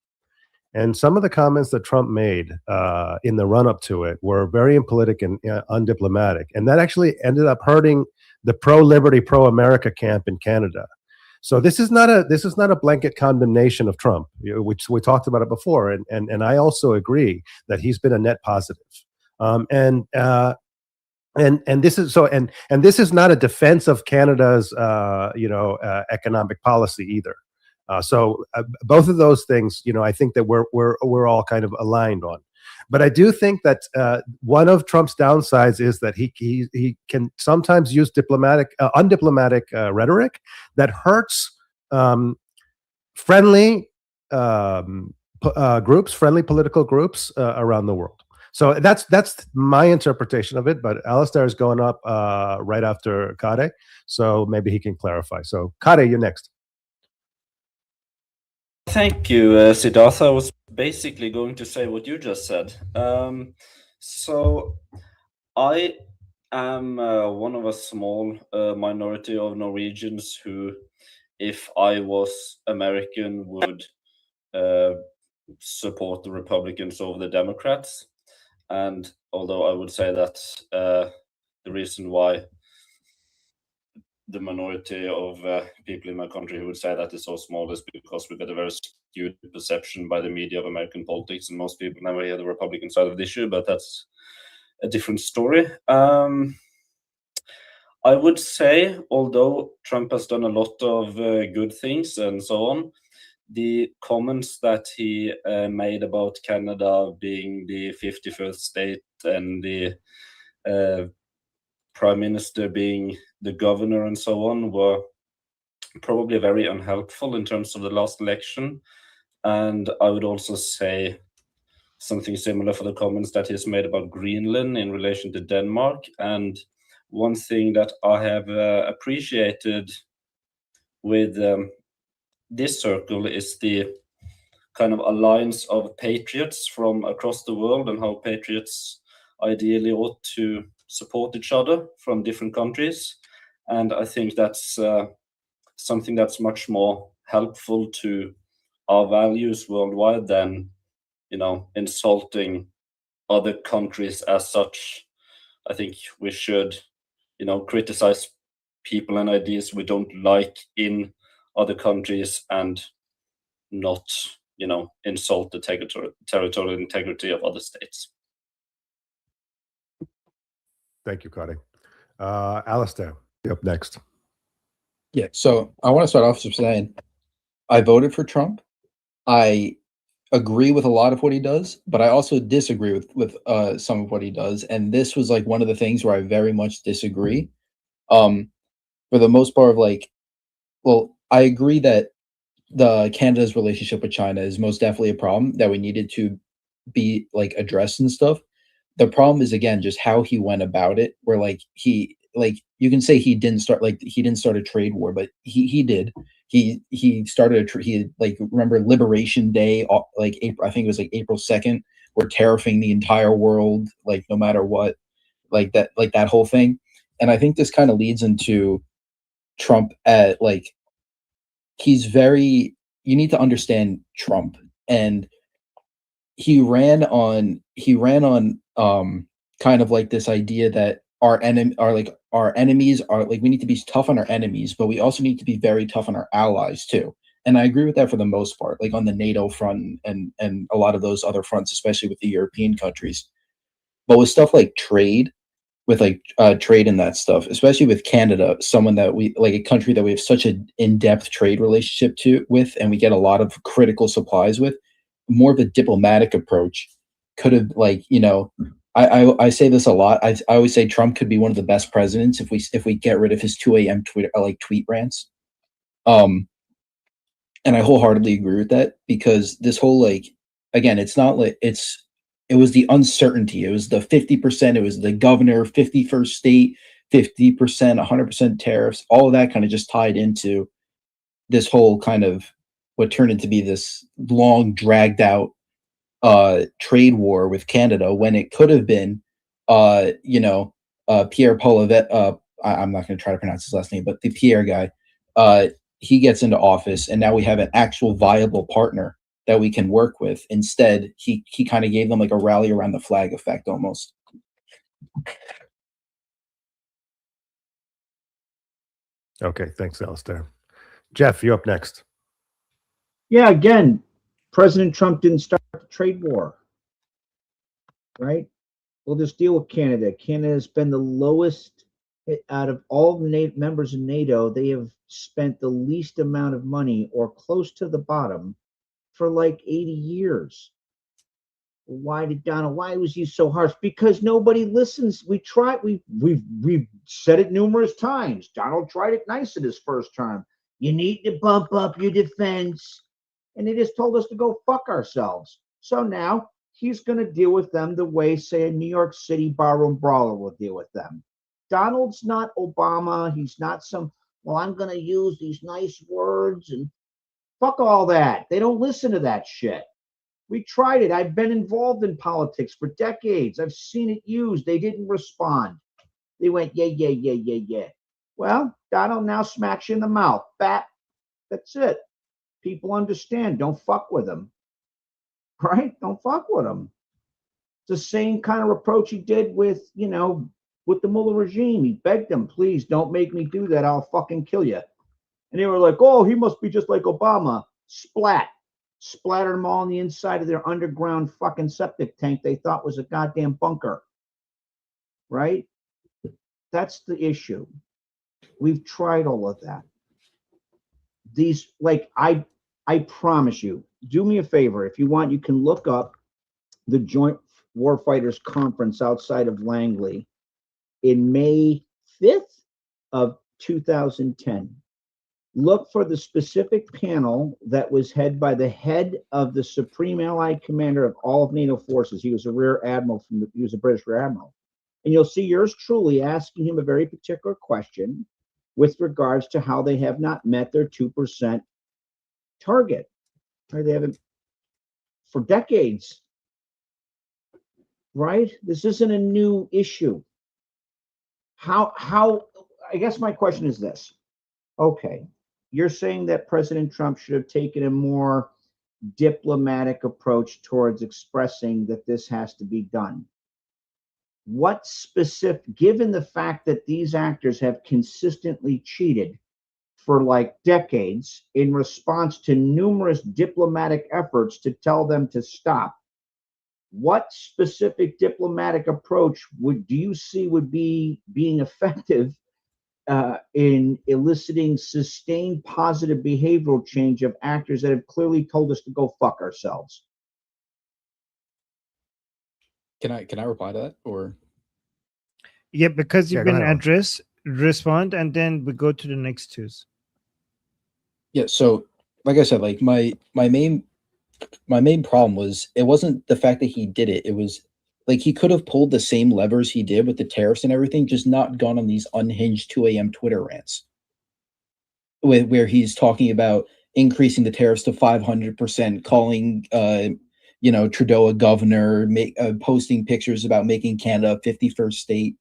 And some of the comments that Trump made in the run-up to it were very impolitic and undiplomatic, and that actually ended up hurting the pro-liberty, pro-America camp in Canada. So this is not a blanket condemnation of Trump, which we talked about it before, and I also agree that he's been a net positive. And this is so, and this is not a defense of Canada's economic policy either. So both of those things, I think that we're all kind of aligned on. But I do think that one of Trump's downsides is that he can sometimes use undiplomatic rhetoric that hurts friendly political groups around the world. So that's my interpretation of it. But Alistair is going up right after Kade, so maybe he can clarify. So Kade, you're next. Thank you, Siddhartha. I was basically going to say what you just said. So I am one of a small minority of Norwegians who, if I was American, would support the Republicans over the Democrats. And although I would say that the reason why the minority of people in my country who would say that is so small is because we got a very skewed perception by the media of American politics, and most people never hear the Republican side of the issue, but that's a different story. I would say, although Trump has done a lot of good things and so on, the comments that he made about Canada being the 51st state and the Prime Minister being the governor and so on were probably very unhelpful in terms of the last election. And I would also say something similar for the comments that he's made about Greenland in relation to Denmark. And one thing that I have appreciated with this circle is the kind of alliance of patriots from across the world, and how patriots ideally ought to support each other from different countries. And I think that's something that's much more helpful to our values worldwide than, insulting other countries as such. I think we should, criticize people and ideas we don't like in other countries and not, insult the territorial integrity of other states. Thank you, Kade. Alistair, you're up next. Yeah, so I want to start off just saying I voted for Trump. I agree with a lot of what he does, but I also disagree with some of what he does. And this was like one of the things where I very much disagree. For the most part, I agree that Canada's relationship with China is most definitely a problem that we needed to be addressed and stuff. The problem is, again, just how he went about it, where you can say he didn't start a trade war, but he did. he started he like, remember Liberation Day, like April, I think it was like April 2nd, we're tariffing the entire world, like no matter what, like that whole thing. And I think this kind of leads into Trump at like, you need to understand Trump, and he ran on kind of like this idea that our enemies are like, we need to be tough on our enemies, but we also need to be very tough on our allies too. And I agree with that for the most part, like on the NATO front and a lot of those other fronts, especially with the European countries. But with stuff like trade, trade and that stuff, especially with Canada, someone that we like, a country that we have such an in-depth trade relationship with, and we get a lot of critical supplies with, more of a diplomatic approach could have, like, I say this a lot. I always say Trump could be one of the best presidents if we get rid of his 2 a.m. tweet rants. And I wholeheartedly agree with that, because this whole, like, again, it's not like it was the uncertainty. It was the 50%. It was the governor, 51st state, 50%, 100% tariffs. All of that kind of just tied into this whole kind of what turned into be this long, dragged out trade war with Canada, when it could have been, Pierre Polivet. I'm not going to try to pronounce his last name, but the Pierre guy. He gets into office, and now we have an actual viable partner that we can work with. Instead, he kind of gave them like a rally around the flag effect almost. Okay, thanks, Alistair. Jeff, you up next. Yeah, again, President Trump didn't start the trade war, right? We'll just deal with Canada. Canada has been the lowest out of all the members of NATO. They have spent the least amount of money, or close to the bottom, for like 80 years. Why was he so harsh? Because nobody listens. We've said it numerous times. Donald tried it nice in his first term. You need to bump up your defense. And they just told us to go fuck ourselves. So now he's going to deal with them the way, say, a New York City barroom brawler will deal with them. Donald's not Obama. He's not well, I'm going to use these nice words, and fuck all that. They don't listen to that shit. We tried it. I've been involved in politics for decades. I've seen it used. They didn't respond. They went, yeah. Well, Donald now smacks you in the mouth. Bat. That's it. People understand. Don't fuck with him. Right? Don't fuck with him. It's the same kind of approach he did with, with the Mullah regime. He begged them, please don't make me do that. I'll fucking kill you. And they were like, oh, he must be just like Obama. Splat. Splattered them all on the inside of their underground fucking septic tank they thought was a goddamn bunker. Right? That's the issue. We've tried all of that. These, like, I promise you, do me a favor. If you want, you can look up the Joint Warfighters Conference outside of Langley in May 5th of 2010. Look for the specific panel that was head by the head of the Supreme Allied Commander of all of NATO forces. He was a Rear Admiral he was a British Rear Admiral. And you'll see yours truly asking him a very particular question with regards to how they have not met their 2% target. Right? They haven't for decades. Right? This isn't a new issue. How I guess my question is this. Okay, you're saying that President Trump should have taken a more diplomatic approach towards expressing that this has to be done. What specific, given the fact that these actors have consistently cheated for like decades in response to numerous diplomatic efforts to tell them to stop, what specific diplomatic approach do you see would be being effective in eliciting sustained positive behavioral change of actors that have clearly told us to go fuck ourselves? Can I reply to that, or? Yeah, because you've go been ahead. addressed, respond, and then we go to the next twos. Yeah, so like I said, like my main problem was, it wasn't the fact that he did it. It was like, he could have pulled the same levers he did with the tariffs and everything, just not gone on these unhinged 2 a.m. Twitter rants. where he's talking about increasing the tariffs to 500%, calling Trudeau a governor, posting pictures about making Canada a 51st state.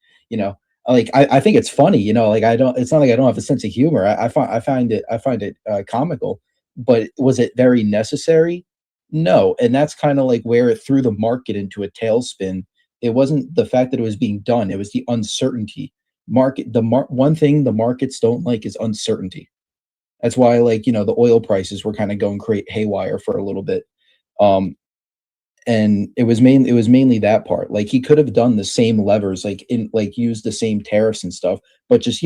Like I think it's funny. Like it's not like I don't have a sense of humor. I find it comical, but was it very necessary? No. And that's kind of like where it threw the market into a tailspin. It wasn't the fact that it was being done, it was the uncertainty. One thing the markets don't like is uncertainty. That's why, like, the oil prices were kind of going haywire for a little bit. And it was mainly that part. Like, he could have done the same levers, used the same tariffs and stuff, but just,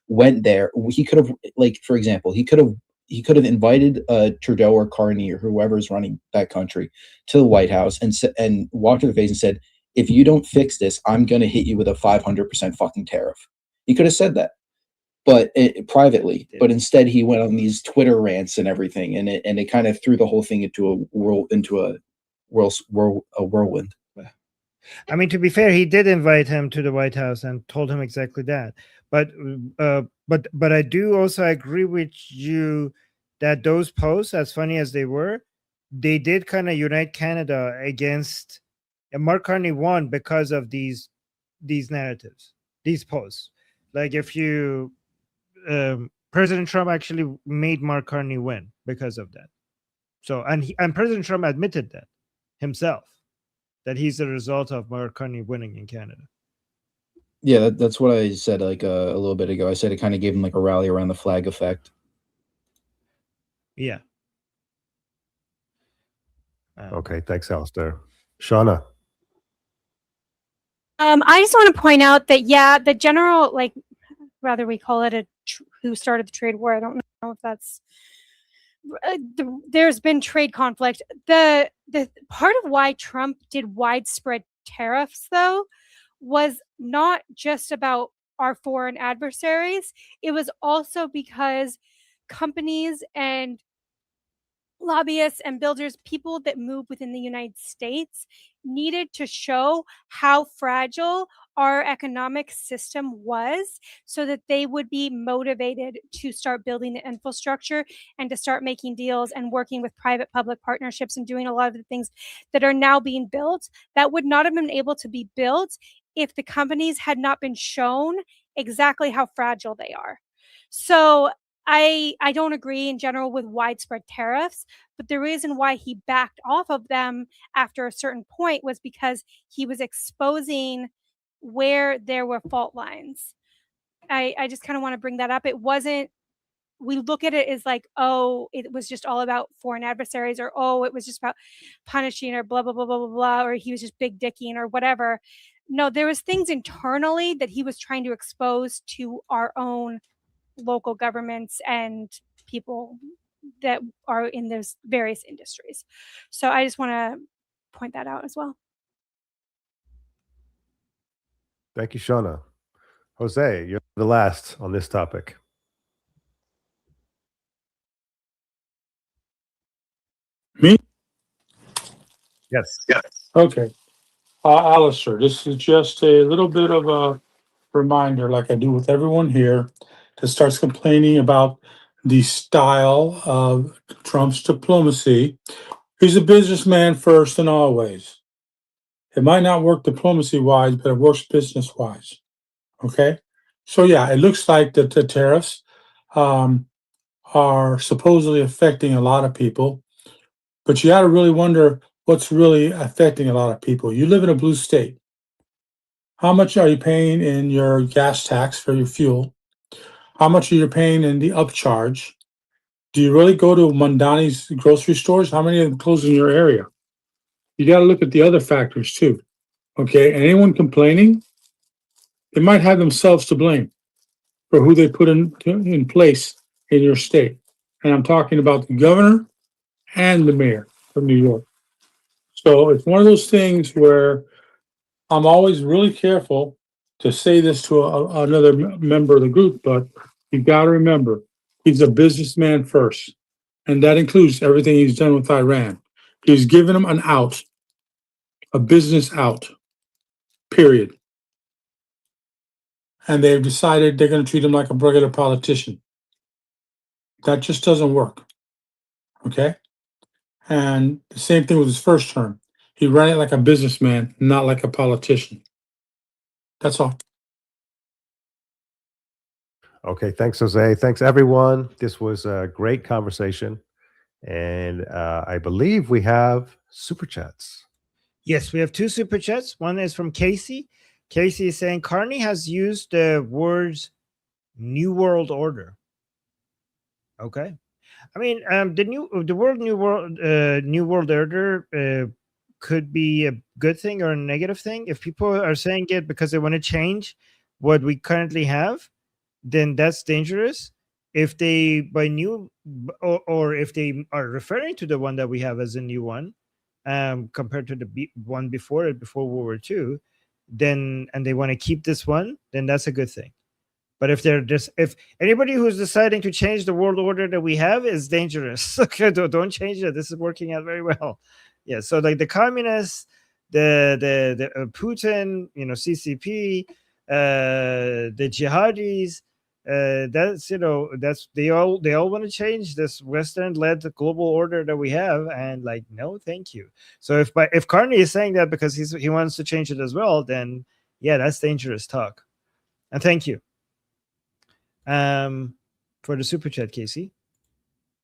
went there. He could have, like, for example, he could have invited Trudeau or Carney or whoever's running that country to the White House and walked to the face and said, if you don't fix this, I'm going to hit you with a 500% fucking tariff. He could have said that, but privately. But instead, he went on these Twitter rants and everything, and it kind of threw the whole thing into a whirlwind. I mean, to be fair, he did invite him to the White House and told him exactly that. But I do also agree with you that those posts, as funny as they were, they did kind of unite Canada against. And Mark Carney won because of these narratives, these posts. Like, if you, President Trump actually made Mark Carney win because of that. So, and President Trump admitted that himself, that he's the result of Mark Carney winning in Canada. Yeah, that's what I said like a little bit ago. I said it kind of gave him like a rally around the flag effect. Yeah. Okay, thanks, Alistair. Shauna. I just want to point out that, yeah, the general, like, rather we call it who started the trade war. I don't know if that's, there's been trade conflict. The part of why Trump did widespread tariffs, though, was not just about our foreign adversaries. It was also because companies and lobbyists and builders, people that move within the United States, needed to show how fragile our economic system was so that they would be motivated to start building the infrastructure and to start making deals and working with private-public partnerships and doing a lot of the things that are now being built that would not have been able to be built if the companies had not been shown exactly how fragile they are. So I don't agree in general with widespread tariffs, but the reason why he backed off of them after a certain point was because he was exposing where there were fault lines. I just kind of want to bring that up. It wasn't, we look at it as like, oh, it was just all about foreign adversaries, or, oh, it was just about punishing, or blah, blah, blah, blah, blah, blah, or he was just big dicking or whatever. No, there was things internally that he was trying to expose to our own local governments and people that are in those various industries. So I just want to point that out as well. Thank you, Shauna. Jose, you're the last on this topic. Me? Yes. Okay. Alistair, this is just a little bit of a reminder, like I do with everyone here, that starts complaining about the style of Trump's diplomacy. He's a businessman first and always. It might not work diplomacy-wise, but it works business-wise. Okay? So yeah, it looks like that the tariffs are supposedly affecting a lot of people, but you got to really wonder what's really affecting a lot of people. You live in a blue state. How much are you paying in your gas tax for your fuel? How much are you paying in the upcharge? Do you really go to Mondani's grocery stores? How many of them close in your area? You got to look at the other factors too. Okay, anyone complaining, they might have themselves to blame for who they put in place in your state. And I'm talking about the governor and the mayor of New York. So it's one of those things where I'm always really careful to say this to another member of the group, but you got to remember, he's a businessman first. And that includes everything he's done with Iran. He's given them an out, a business out, period. And they've decided they're going to treat him like a regular politician. That just doesn't work. Okay? And the same thing with his first term. He ran it like a businessman, not like a politician. That's all. Okay, thanks, Jose. Thanks, everyone. This was a great conversation. And I believe we have super chats. Yes, we have two super chats. One is from Casey. Casey is saying Carney has used the words New World Order. Okay. I mean, the word New World Order could be a good thing or a negative thing. If people are saying it because they want to change what we currently have, then that's dangerous. If they by new or if they are referring to the one that we have as a new one, compared to the one before it, before World War II, then and they want to keep this one, then that's a good thing. But if anybody who's deciding to change the world order that we have is dangerous, okay, don't change it. This is working out very well. Yeah, so like the communists, the Putin, CCP, the jihadis, that's they all want to change this Western-led global order that we have, and like no, thank you. So if Carney is saying that because he wants to change it as well, then yeah, that's dangerous talk. And thank you. For the super chat, Casey.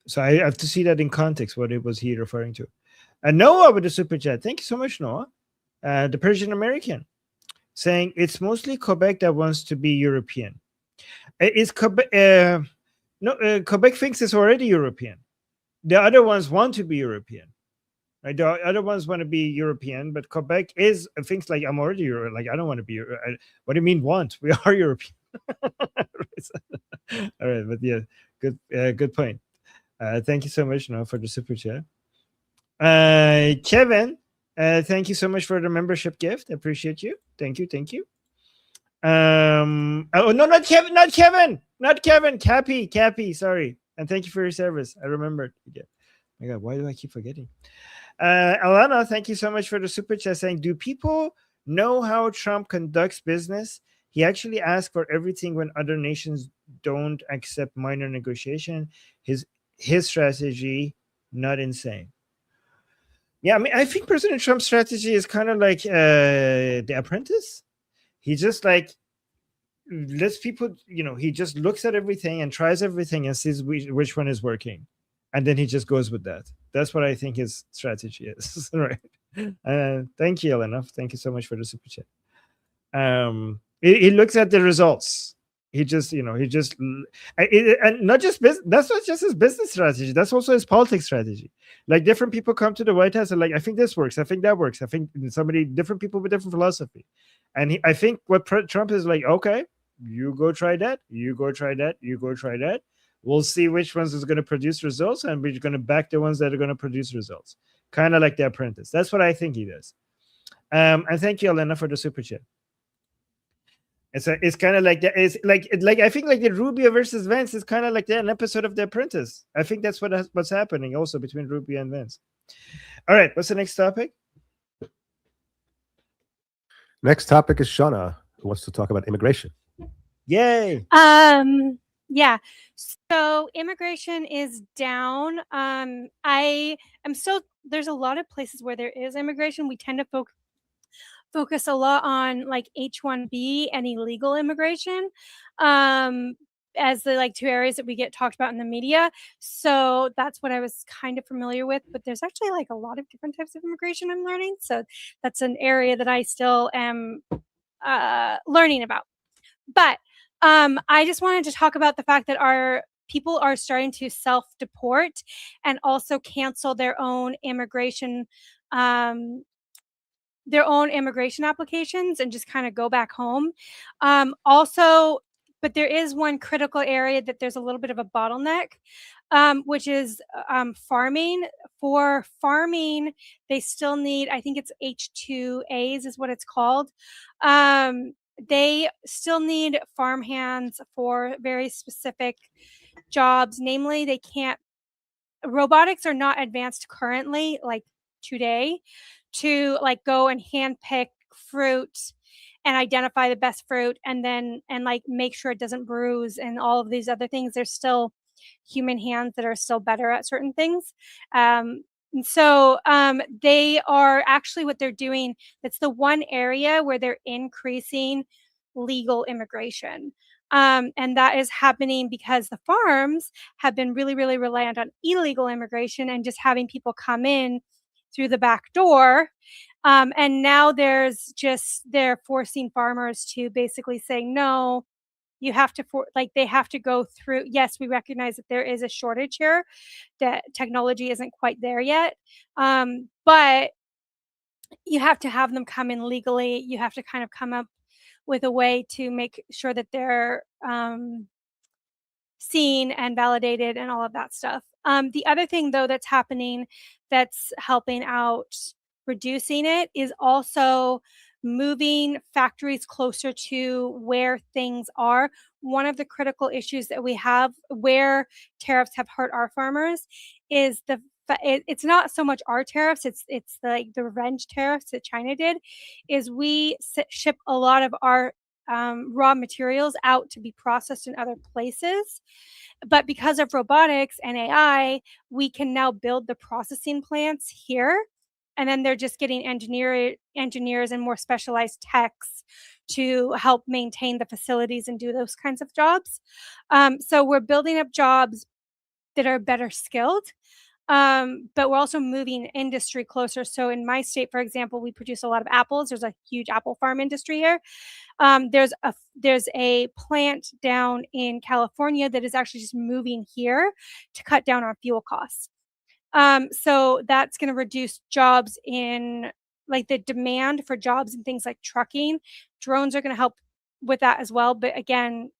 So I have to see that in context. What it was he referring to? And Noah with the super chat. Thank you so much, Noah. The Persian American saying it's mostly Quebec that wants to be European. Is Quebec? No, Quebec thinks it's already European. The other ones want to be European. Right? The other ones want to be European, but Quebec thinks like I'm already European. Like I don't want to be. What do you mean want? We are European. All right, but yeah, good point. Thank you so much, Noah, for the super chat. Kevin, thank you so much for the membership gift. I appreciate you. Thank you. Oh no, not Kevin. Cappy. Sorry, and thank you for your service. I remembered. Yeah. My God, why do I keep forgetting? Alana, thank you so much for the super chat saying, do people know how Trump conducts business? He actually asks for everything when other nations don't accept minor negotiation. His strategy, not insane. Yeah, I mean, I think President Trump's strategy is kind of like The Apprentice. He just like lets people, he just looks at everything and tries everything and sees which one is working. And then he just goes with that. That's what I think his strategy is. Right. Thank you, Elena. Thank you so much for the super chat. He looks at the results. And not just business. That's not just his business strategy. That's also his politics strategy. Like different people come to the White House and like, I think this works. I think that works. I think different people with different philosophy. And I think what Trump is like, okay, you go try that. You go try that. You go try that. We'll see which ones is going to produce results, and we're going to back the ones that are going to produce results. Kind of like The Apprentice. That's what I think he does. And thank you, Elena, for the super chat. It's kind of like that. It's like I think like the Rubio versus Vance is kind of like an episode of The Apprentice. I think that's what's happening also between Rubio and Vance. All right, what's the next topic? Next topic is Shauna, who wants to talk about immigration. Yay! Yeah. So immigration is down. There's a lot of places where there is immigration. We tend to focus a lot on like H-1B and illegal immigration as the like two areas that we get talked about in the media. So that's what I was kind of familiar with, but there's actually like a lot of different types of immigration I'm learning. So that's an area that I still am learning about. But I just wanted to talk about the fact that our people are starting to self-deport and also cancel their own immigration applications and just kind of go back home. But there is one critical area that there's a little bit of a bottleneck, which is farming. For farming, they still need, I think it's H-2As is what it's called. They still need farm hands for very specific jobs. Namely, robotics are not advanced currently, like today, to like go and hand pick fruit and identify the best fruit and like make sure it doesn't bruise and all of these other things. There's still human hands that are still better at certain things. And so they are actually what they're doing. That's the one area where they're increasing legal immigration. And that is happening because the farms have been really, really reliant on illegal immigration and just having people come in through the back door. And now they're forcing farmers to basically say, no, you have to, they have to go through. Yes, we recognize that there is a shortage here, that technology isn't quite there yet. But you have to have them come in legally. You have to kind of come up with a way to make sure that they're seen and validated and all of that stuff. The other thing, though, that's happening that's helping out reducing it is also moving factories closer to where things are. One of the critical issues that we have where tariffs have hurt our farmers is it's not so much our tariffs, it's the revenge tariffs that China did, is we ship a lot of our raw materials out to be processed in other places. But because of robotics and AI, we can now build the processing plants here. And then they're just getting engineers and more specialized techs to help maintain the facilities and do those kinds of jobs. So we're building up jobs that are better skilled. But we're also moving industry closer. So in my state, for example, we produce a lot of apples. There's a huge apple farm industry here. There's a plant down in California that is actually just moving here to cut down on fuel costs. So that's going to reduce jobs in the demand for jobs in things like trucking. Drones are going to help with that as well. But again,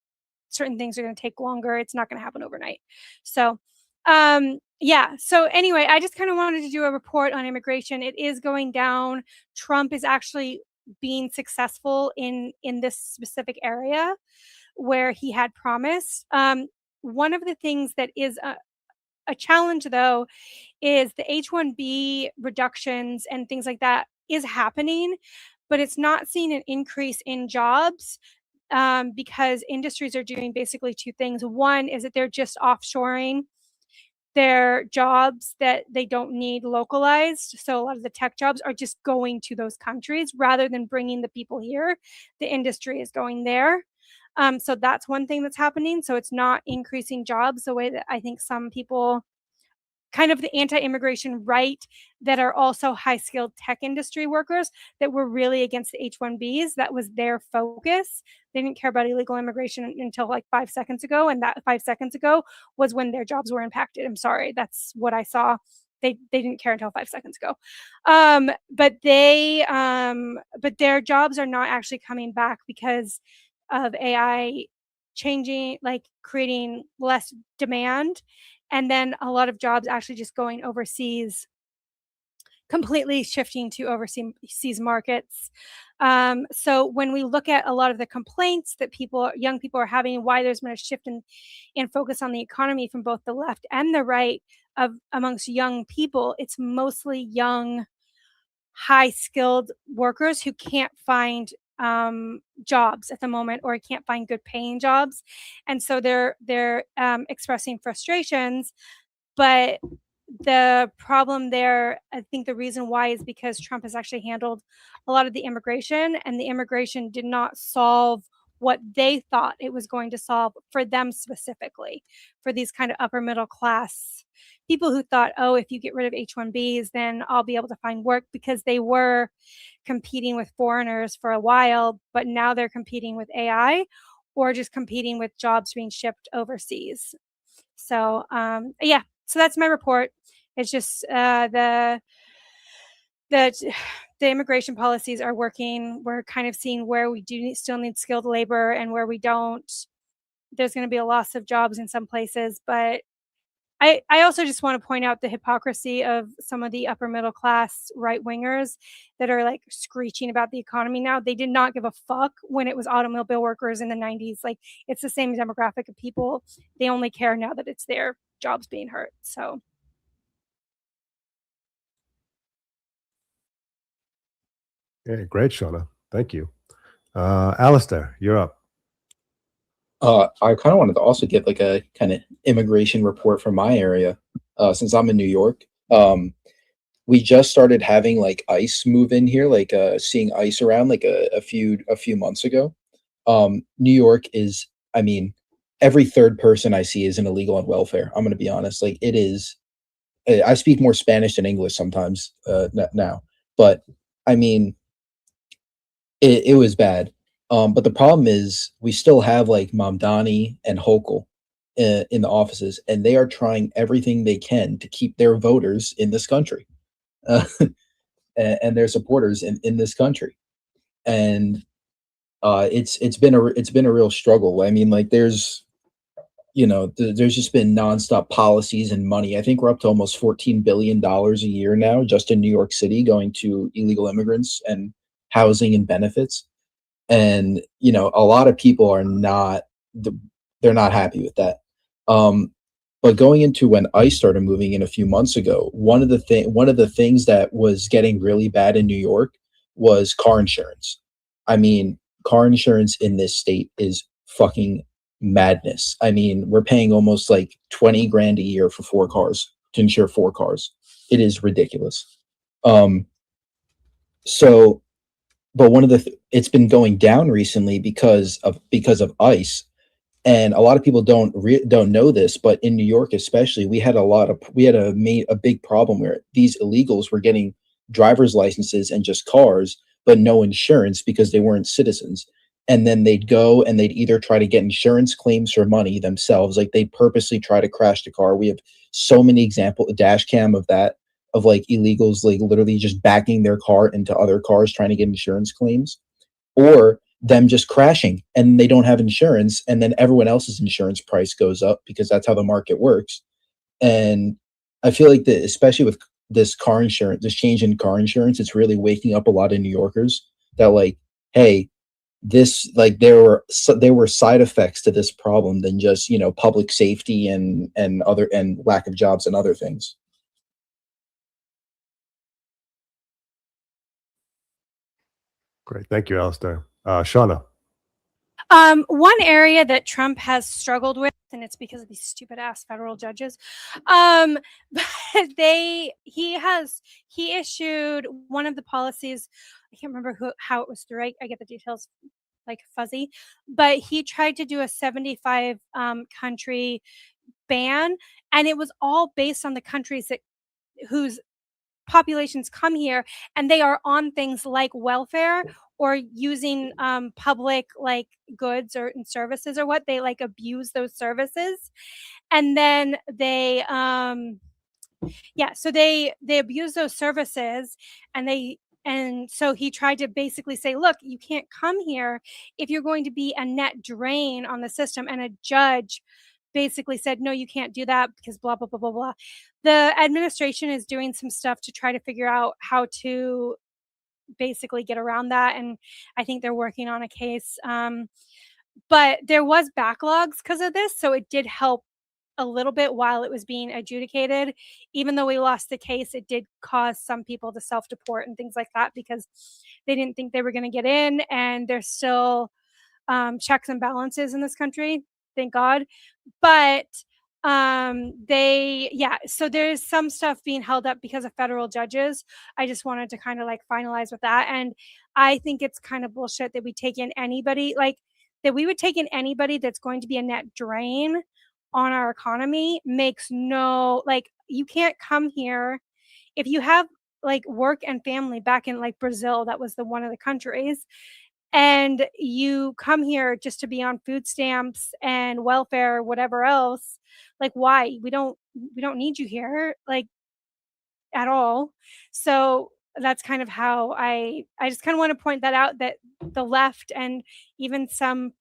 certain things are going to take longer. It's not going to happen overnight. So, yeah. So anyway, I just kind of wanted to do a report on immigration. It is going down. Trump is actually being successful in this specific area where he had promised. One of the things that is a challenge, though, is the H-1B reductions and things like that is happening, but it's not seeing an increase in jobs because industries are doing basically two things. One is that they're just offshoring their jobs that they don't need localized. So a lot of the tech jobs are just going to those countries rather than bringing the people here. The industry is going there. So that's one thing that's happening. So it's not increasing jobs the way that I think some people, kind of the anti-immigration right, that are also high-skilled tech industry workers that were really against the H-1Bs. That was their focus. They didn't care about illegal immigration until 5 seconds ago, and that 5 seconds ago was when their jobs were impacted. I'm sorry, that's what I saw. They didn't care until 5 seconds ago. But their jobs are not actually coming back because of AI changing, creating less demand. And then a lot of jobs actually just going overseas, completely shifting to overseas markets. So when we look at a lot of the complaints that young people are having, why there's been a shift in focus on the economy from both the left and the right amongst young people, it's mostly young, high-skilled workers who can't find jobs at the moment or can't find good paying jobs, and so they're expressing frustrations. But the problem there, I think the reason why, is because Trump has actually handled a lot of the immigration, and the immigration did not solve what they thought it was going to solve for them specifically, for these kind of upper middle class people who thought, oh, if you get rid of H-1Bs, then I'll be able to find work, because they were competing with foreigners for a while, but now they're competing with AI or just competing with jobs being shipped overseas. So, yeah, so that's my report. It's just the immigration policies are working. We're kind of seeing where we still need skilled labor and where we don't. There's going to be a loss of jobs in some places, but I also just want to point out the hypocrisy of some of the upper middle class right wingers that are screeching about the economy now. They did not give a fuck when it was automobile workers in the 90s. It's the same demographic of people. They only care now that it's their jobs being hurt. So. Yeah, great, Shauna. Thank you. Alistair, you're up. I kind of wanted to also get like a kind of immigration report from my area, since I'm in New York. We just started having like ICE move in here, like seeing ICE around like a few months ago. New York is, I mean, every third person I see is an illegal on welfare. I'm going to be honest, like it is. I speak more Spanish than English sometimes now, but I mean, it was bad. But the problem is we still have like Mamdani and Hochul in the offices, and they are trying everything they can to keep their voters in this country, uh, and their supporters in this country. And it's been a real struggle. I mean, like there's just been nonstop policies and money. I think we're up to almost $14 billion a year now, just in New York City, going to illegal immigrants and housing and benefits. And a lot of people are not they're not happy with that. But going into when ICE started moving in a few months ago, one of the things that was getting really bad in New York was car insurance. I mean, car insurance in this state is fucking madness. I mean, we're paying almost like 20 grand a year for 4 cars to insure 4 cars. It is ridiculous. So, but it's been going down recently because of ICE, and a lot of people don't know this, but in New York especially, we had a big problem where these illegals were getting driver's licenses and just cars, but no insurance because they weren't citizens. And then they'd go and they'd either try to get insurance claims for money themselves, like they'd purposely try to crash the car. We have so many examples, a dash cam of that, of like illegals like literally just backing their car into other cars trying to get insurance claims, or them just crashing and they don't have insurance, and then everyone else's insurance price goes up because that's how the market works. And I feel like that, especially with this change in car insurance, it's really waking up a lot of New Yorkers that like, hey, this like there were side effects to this problem than just public safety and lack of jobs and other things. Great. Thank you, Alistair. Shauna. One area that Trump has struggled with, and it's because of these stupid ass federal judges, but he issued one of the policies. I can't remember how it was through. I get the details like fuzzy, but he tried to do a 75 country ban, and it was all based on the countries whose populations come here, and they are on things like welfare or using public like goods or services, or what they like abuse those services, and then they so they abuse those services, and so he tried to basically say, look, you can't come here if you're going to be a net drain on the system. And a judge basically said, no, you can't do that because blah, blah, blah, blah, blah. The administration is doing some stuff to try to figure out how to basically get around that. And I think they're working on a case. But there was backlogs because of this. So it did help a little bit while it was being adjudicated. Even though we lost the case, it did cause some people to self-deport and things like that because they didn't think they were going to get in. And there's still checks and balances in this country, thank God. But so there's some stuff being held up because of federal judges. I just wanted to kind of like finalize with that. And I think it's kind of bullshit that we take in anybody, like that we would take in anybody that's going to be a net drain on our economy. Makes no, like, you can't come here if you have like work and family back in like Brazil. That was one of the countries. And you come here just to be on food stamps and welfare, whatever else. Like, why? We don't need you here, like, at all. So that's kind of how I just kind of want to point that out, that the left and even some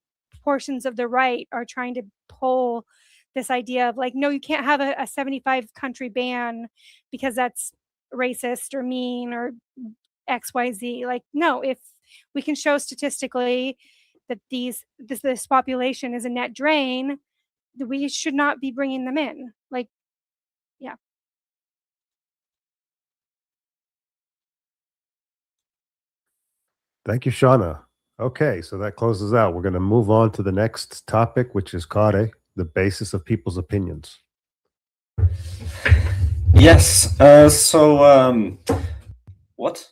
portions of the right are trying to pull this idea of like, no, you can't have a 75 country ban because that's racist or mean or XYZ. Like, no, if we can show statistically that this population is a net drain, we should not be bringing them in. Like, yeah. Thank you, Shauna. Okay, so that closes out. We're going to move on to the next topic, which is Kare, the basis of people's opinions. Yes. What?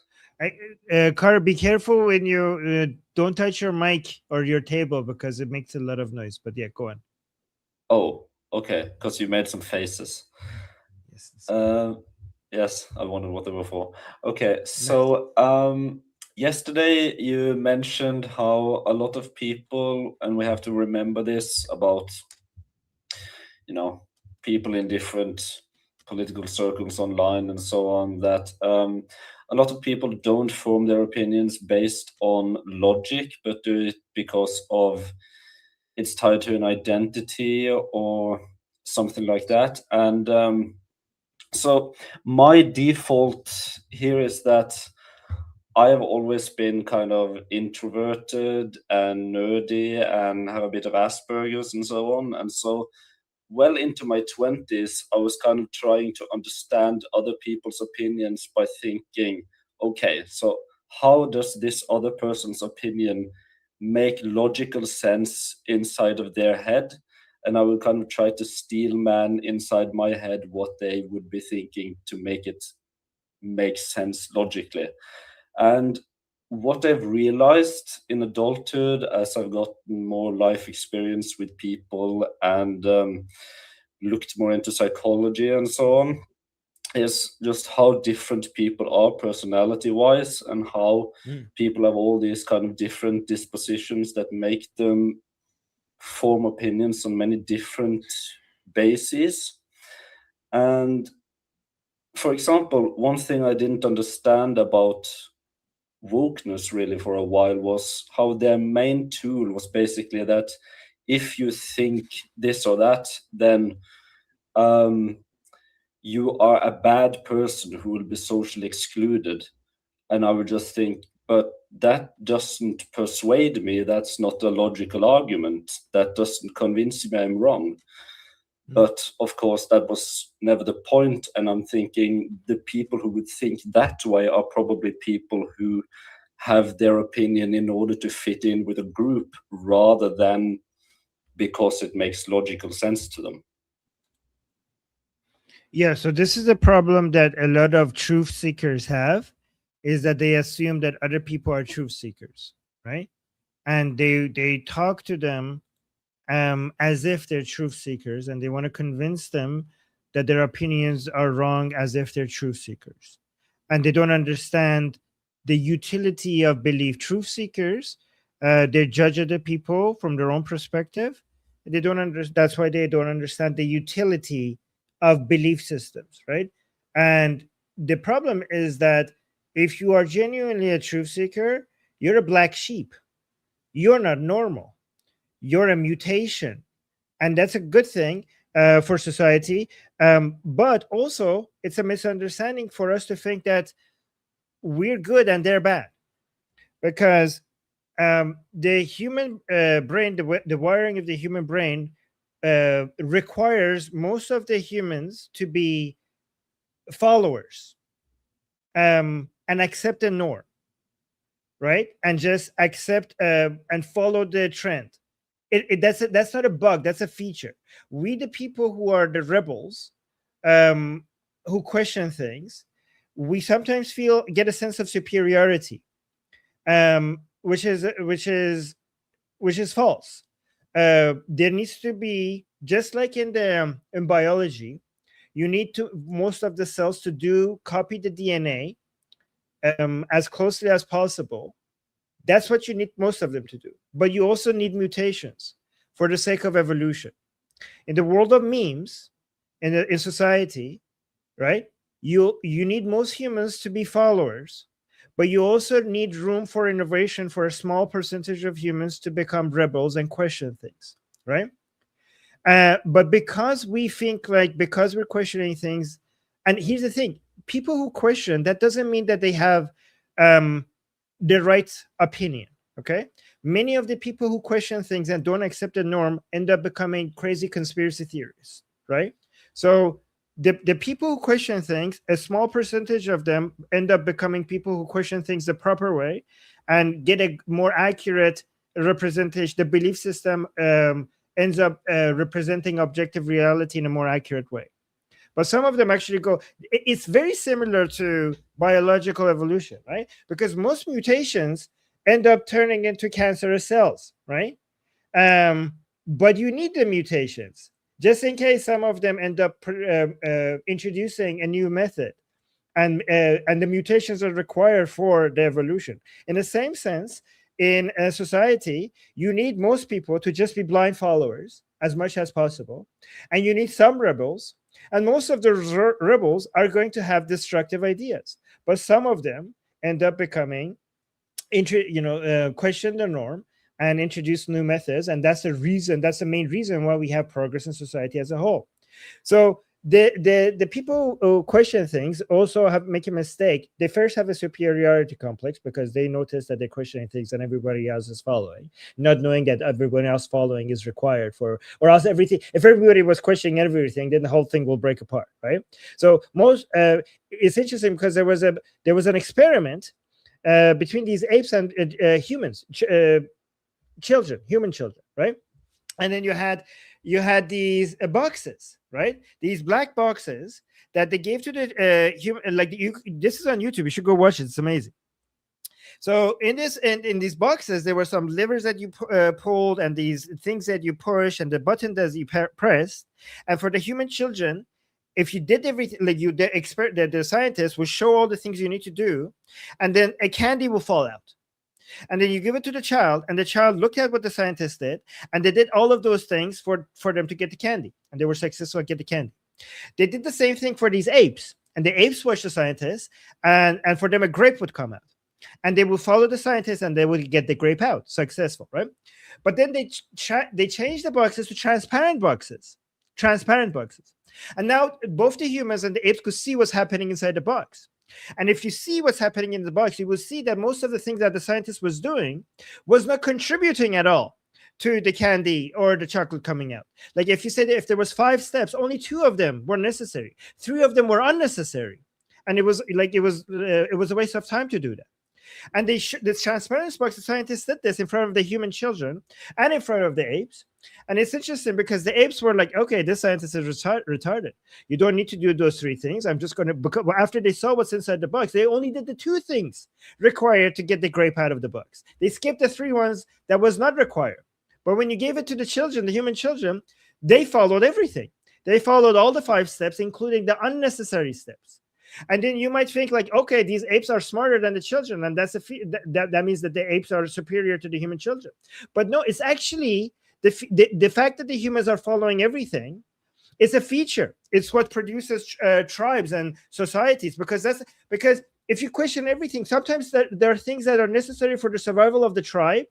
Carter, be careful when you don't touch your mic or your table because it makes a lot of noise. But yeah, go on. Oh, okay. Because you made some faces. Yes. Yes, I wondered what they were for. Okay, so yesterday you mentioned how a lot of people, and we have to remember this about, people in different political circles online and so on, that a lot of people don't form their opinions based on logic, but do it because of it's tied to an identity or something like that. And so my default here is that I have always been kind of introverted and nerdy and have a bit of Asperger's and so on. And so well into my 20s, I was kind of trying to understand other people's opinions by thinking, okay, so how does this other person's opinion make logical sense inside of their head? And I would kind of try to steel man inside my head what they would be thinking to make it make sense logically. And what I've realized in adulthood, as I've gotten more life experience with people and looked more into psychology and so on, is just how different people are personality-wise, and how people have all these kind of different dispositions that make them form opinions on many different bases. And for example, one thing I didn't understand about wokeness really for a while was how their main tool was basically that if you think this or that, then you are a bad person who will be socially excluded. And I would just think, but that doesn't persuade me. That's not a logical argument. That doesn't convince me I'm wrong. But of course, that was never the point. And I'm thinking the people who would think that way are probably people who have their opinion in order to fit in with a group rather than because it makes logical sense to them. Yeah, so this is a problem that a lot of truth seekers have, is that they assume that other people are truth seekers, right? And they talk to them as if they're truth seekers, and they want to convince them that their opinions are wrong as if they're truth seekers. And they don't understand the utility of belief. Truth seekers, they judge other people from their own perspective. They don't understand. That's why they don't understand the utility of belief systems, right? And the problem is that if you are genuinely a truth seeker, you're a black sheep. You're not normal. You're a mutation, and that's a good thing for society. But also, it's a misunderstanding for us to think that we're good and they're bad, because the human brain, the wiring of the human brain requires most of the humans to be followers and accept a norm, right? And just accept and follow the trend. That's not a bug, that's a feature. We, the people who are the rebels, who question things, we sometimes get a sense of superiority, which is false. There needs to be, just like in biology, you need to most of the cells to copy the DNA as closely as possible. That's what you need most of them to do. But you also need mutations for the sake of evolution. In the world of memes, in society, right? You need most humans to be followers, but you also need room for innovation for a small percentage of humans to become rebels and question things, right? But because we think because we're questioning things, and here's the thing: people who question, that doesn't mean that they have the right opinion. Okay, many of the people who question things and don't accept the norm end up becoming crazy conspiracy theorists, right? So the people who question things, a small percentage of them end up becoming people who question things the proper way, and get a more accurate representation. The belief system ends up representing objective reality in a more accurate way. But some of them actually go, it's very similar to biological evolution, right? Because most mutations end up turning into cancerous cells, right? But you need the mutations just in case some of them end up introducing a new method, and the mutations are required for the evolution. In the same sense, in a society, you need most people to just be blind followers as much as possible, and you need some rebels, and most of the rebels are going to have destructive ideas, but some of them end up becoming question the norm and introduce new methods, and that's the main reason why we have progress in society as a whole. So the people who question things also make a mistake. They first have a superiority complex because they notice that they're questioning things and everybody else is following, not knowing that everybody else following is required for, or else everything. If everybody was questioning everything, then the whole thing will break apart, right? So it's interesting because there was an experiment between these apes and humans, human children, right? And then you had these boxes, right? These black boxes that they gave to the human. This is on YouTube. You should go watch it. It's amazing. So in these boxes, there were some levers that you pulled, and these things that you push, and the button that you pressed. And for the human children, if you did everything, the scientist will show all the things you need to do, and then a candy will fall out. And then you give it to the child, and the child looked at what the scientist did, and they did all of those things for them to get the candy, and they were successful at getting the candy. They did the same thing for these apes, and the apes watched the scientist, and for them a grape would come out, and they would follow the scientist, and they would get the grape out, successful, right? But then they changed the boxes to transparent boxes, and now both the humans and the apes could see what's happening inside the box. And if you see what's happening in the box, you will see that most of the things that the scientist was doing was not contributing at all to the candy or the chocolate coming out. Like if you said if there was 5 steps, only 2 of them were necessary. 3 of them were unnecessary. And it was a waste of time to do that. And this transparency box, the scientists did this in front of the human children and in front of the apes. And it's interesting because the apes were like, okay, this scientist is retarded. You don't need to do those 3 things. I'm just going to, because after they saw what's inside the box, they only did the 2 things required to get the grape out of the box. They skipped the 3 ones that was not required. But when you gave it to the children, the human children, they followed everything. They followed all the 5 steps, including the unnecessary steps. And then you might think like, okay, these apes are smarter than the children, and that means that the apes are superior to the human children. But no, it's actually the fact that the humans are following everything is a feature. It's what produces tribes and societies, because if you question everything, sometimes there are things that are necessary for the survival of the tribe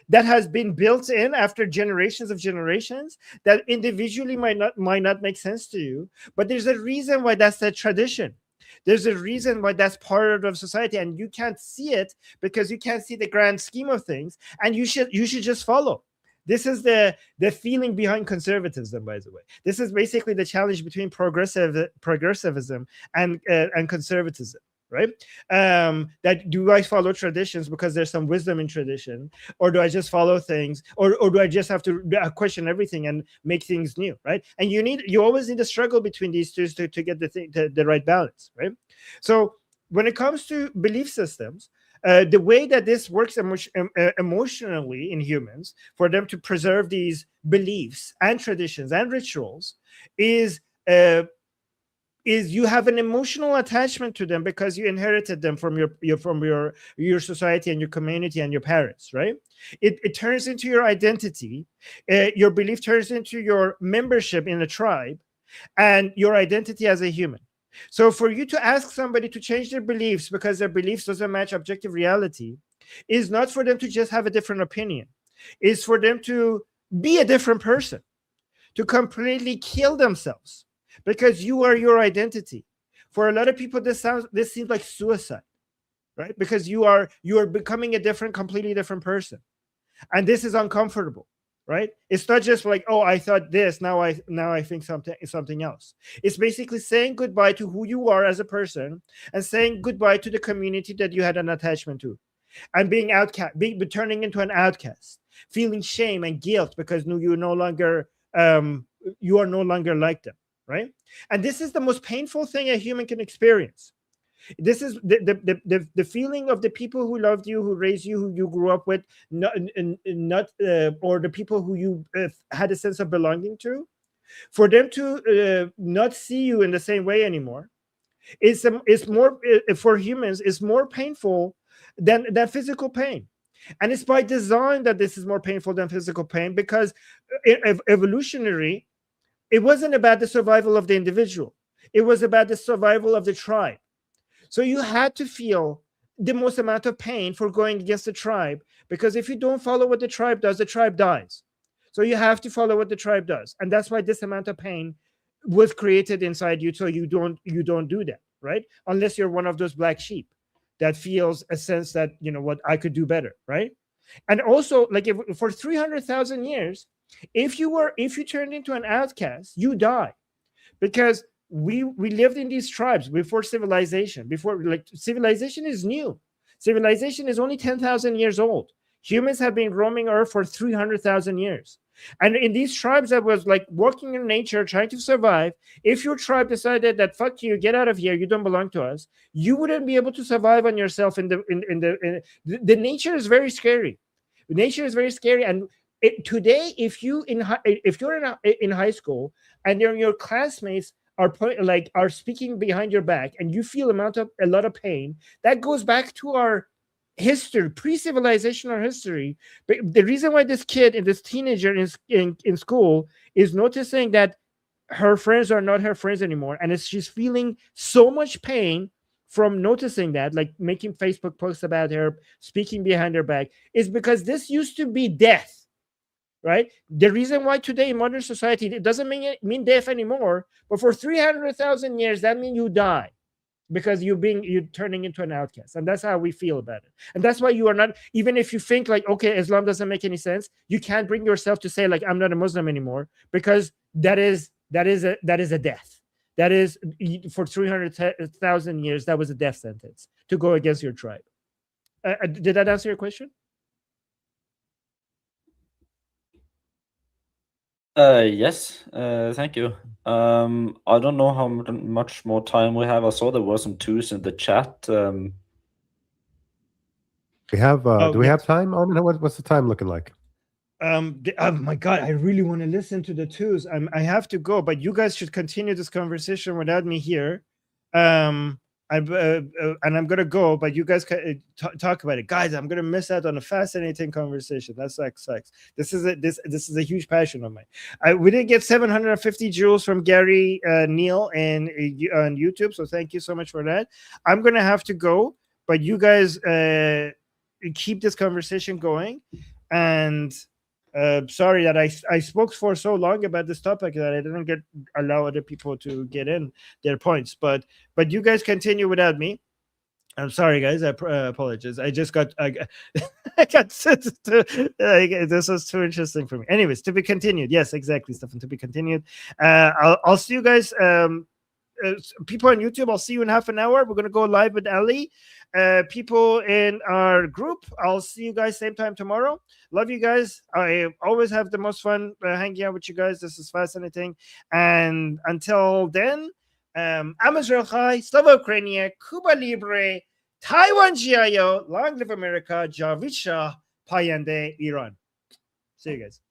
that has been built in after generations of generations that individually might not make sense to you, but there's a reason why that's the tradition. There's a reason why that's part of society, and you can't see it because you can't see the grand scheme of things, and you should just follow. This is the feeling behind conservatism, by the way. This is basically the challenge between progressivism and conservatism, right? That do I follow traditions because there's some wisdom in tradition, or do I just follow things, or do I just have to question everything and make things new, right? And you always need to struggle between these two to get the right balance, right? So when it comes to belief systems, the way that this works emotionally in humans for them to preserve these beliefs and traditions and rituals is you have an emotional attachment to them because you inherited them from your society and your community and your parents, right? It turns into your identity. Your belief turns into your membership in a tribe and your identity as a human. So for you to ask somebody to change their beliefs because their beliefs doesn't match objective reality is not for them to just have a different opinion. It's for them to be a different person, to completely kill themselves because you are your identity. For a lot of people, this seems like suicide, right? Because you are becoming a completely different person. And this is uncomfortable. Right? It's not just like, oh, I thought this, now I think something else. It's basically saying goodbye to who you are as a person and saying goodbye to the community that you had an attachment to. and being outcast, turning into an outcast, feeling shame and guilt because you no longer you are no longer like them, right? And this is the most painful thing a human can experience. This is the feeling of the people who loved you, who raised you, who you grew up with, not or the people who you had a sense of belonging to, for them to not see you in the same way anymore. It's more for humans. It's more painful than physical pain, and it's by design that this is more painful than physical pain, because evolutionary, it wasn't about the survival of the individual. It was about the survival of the tribe. So you had to feel the most amount of pain for going against the tribe, because if you don't follow what the tribe does, the tribe dies. So you have to follow what the tribe does, and that's why this amount of pain was created inside you, so you don't do that, right? Unless you're one of those black sheep that feels a sense that, you know what, I could do better, right? And also, like, if for 300,000 years, if you turned into an outcast, you die, because we lived in these tribes before civilization. Civilization is new. Civilization is only 10,000 years old. Humans have been roaming Earth for 300,000 years. And in these tribes that was like working in nature, trying to survive, if your tribe decided that fuck you, get out of here, you don't belong to us, you wouldn't be able to survive on yourself. The nature is very scary. Nature is very scary. And today, if you're in high school and your classmates are speaking behind your back, and you feel a lot of pain, that goes back to our history, pre-civilizational history. But the reason why this kid and this teenager in school is noticing that her friends are not her friends anymore, and she's feeling so much pain from noticing that, like making Facebook posts about her, speaking behind her back, is because this used to be death. Right? The reason why today in modern society it doesn't mean death anymore, but for 300,000 years that means you die, because you're turning into an outcast, and that's how we feel about it. And that's why you are not, even if you think like, okay, Islam doesn't make any sense, you can't bring yourself to say like, I'm not a Muslim anymore, because that is a death. That is, for 300,000 years, that was a death sentence to go against your tribe. Did that answer your question? Yes, thank you. I don't know how much more time we have. I saw there were some twos in the chat. We have. Do we yes. have time? What's the time looking like? Oh my God, I really want to listen to the twos. I have to go, but you guys should continue this conversation without me here. And I'm gonna go, but you guys can talk about it, guys. I'm gonna miss out on a fascinating conversation. That sucks. This is a huge passion of mine. We did get 750 joules from Gary Neal on YouTube, so thank you so much for that. I'm gonna have to go, but you guys keep this conversation going. And sorry that I spoke for so long about this topic that I didn't allow other people to get in their points, but you guys continue without me. I'm sorry, guys. I apologize. I got sent to, this was too interesting for me. Anyways, to be continued. Yes, exactly, Stefan. To be continued. I'll see you guys. People on YouTube, I'll see you in half an hour. We're gonna go live with Ali. People in our group, I'll see you guys same time tomorrow. Love you guys. I always have the most fun hanging out with you guys. This is fascinating. And until then, I'm Israel Chai, Slava Ukrainia, Cuba Libre, Taiwan Jiayo, Long Live America, Javisha, Payande, Iran. See you guys.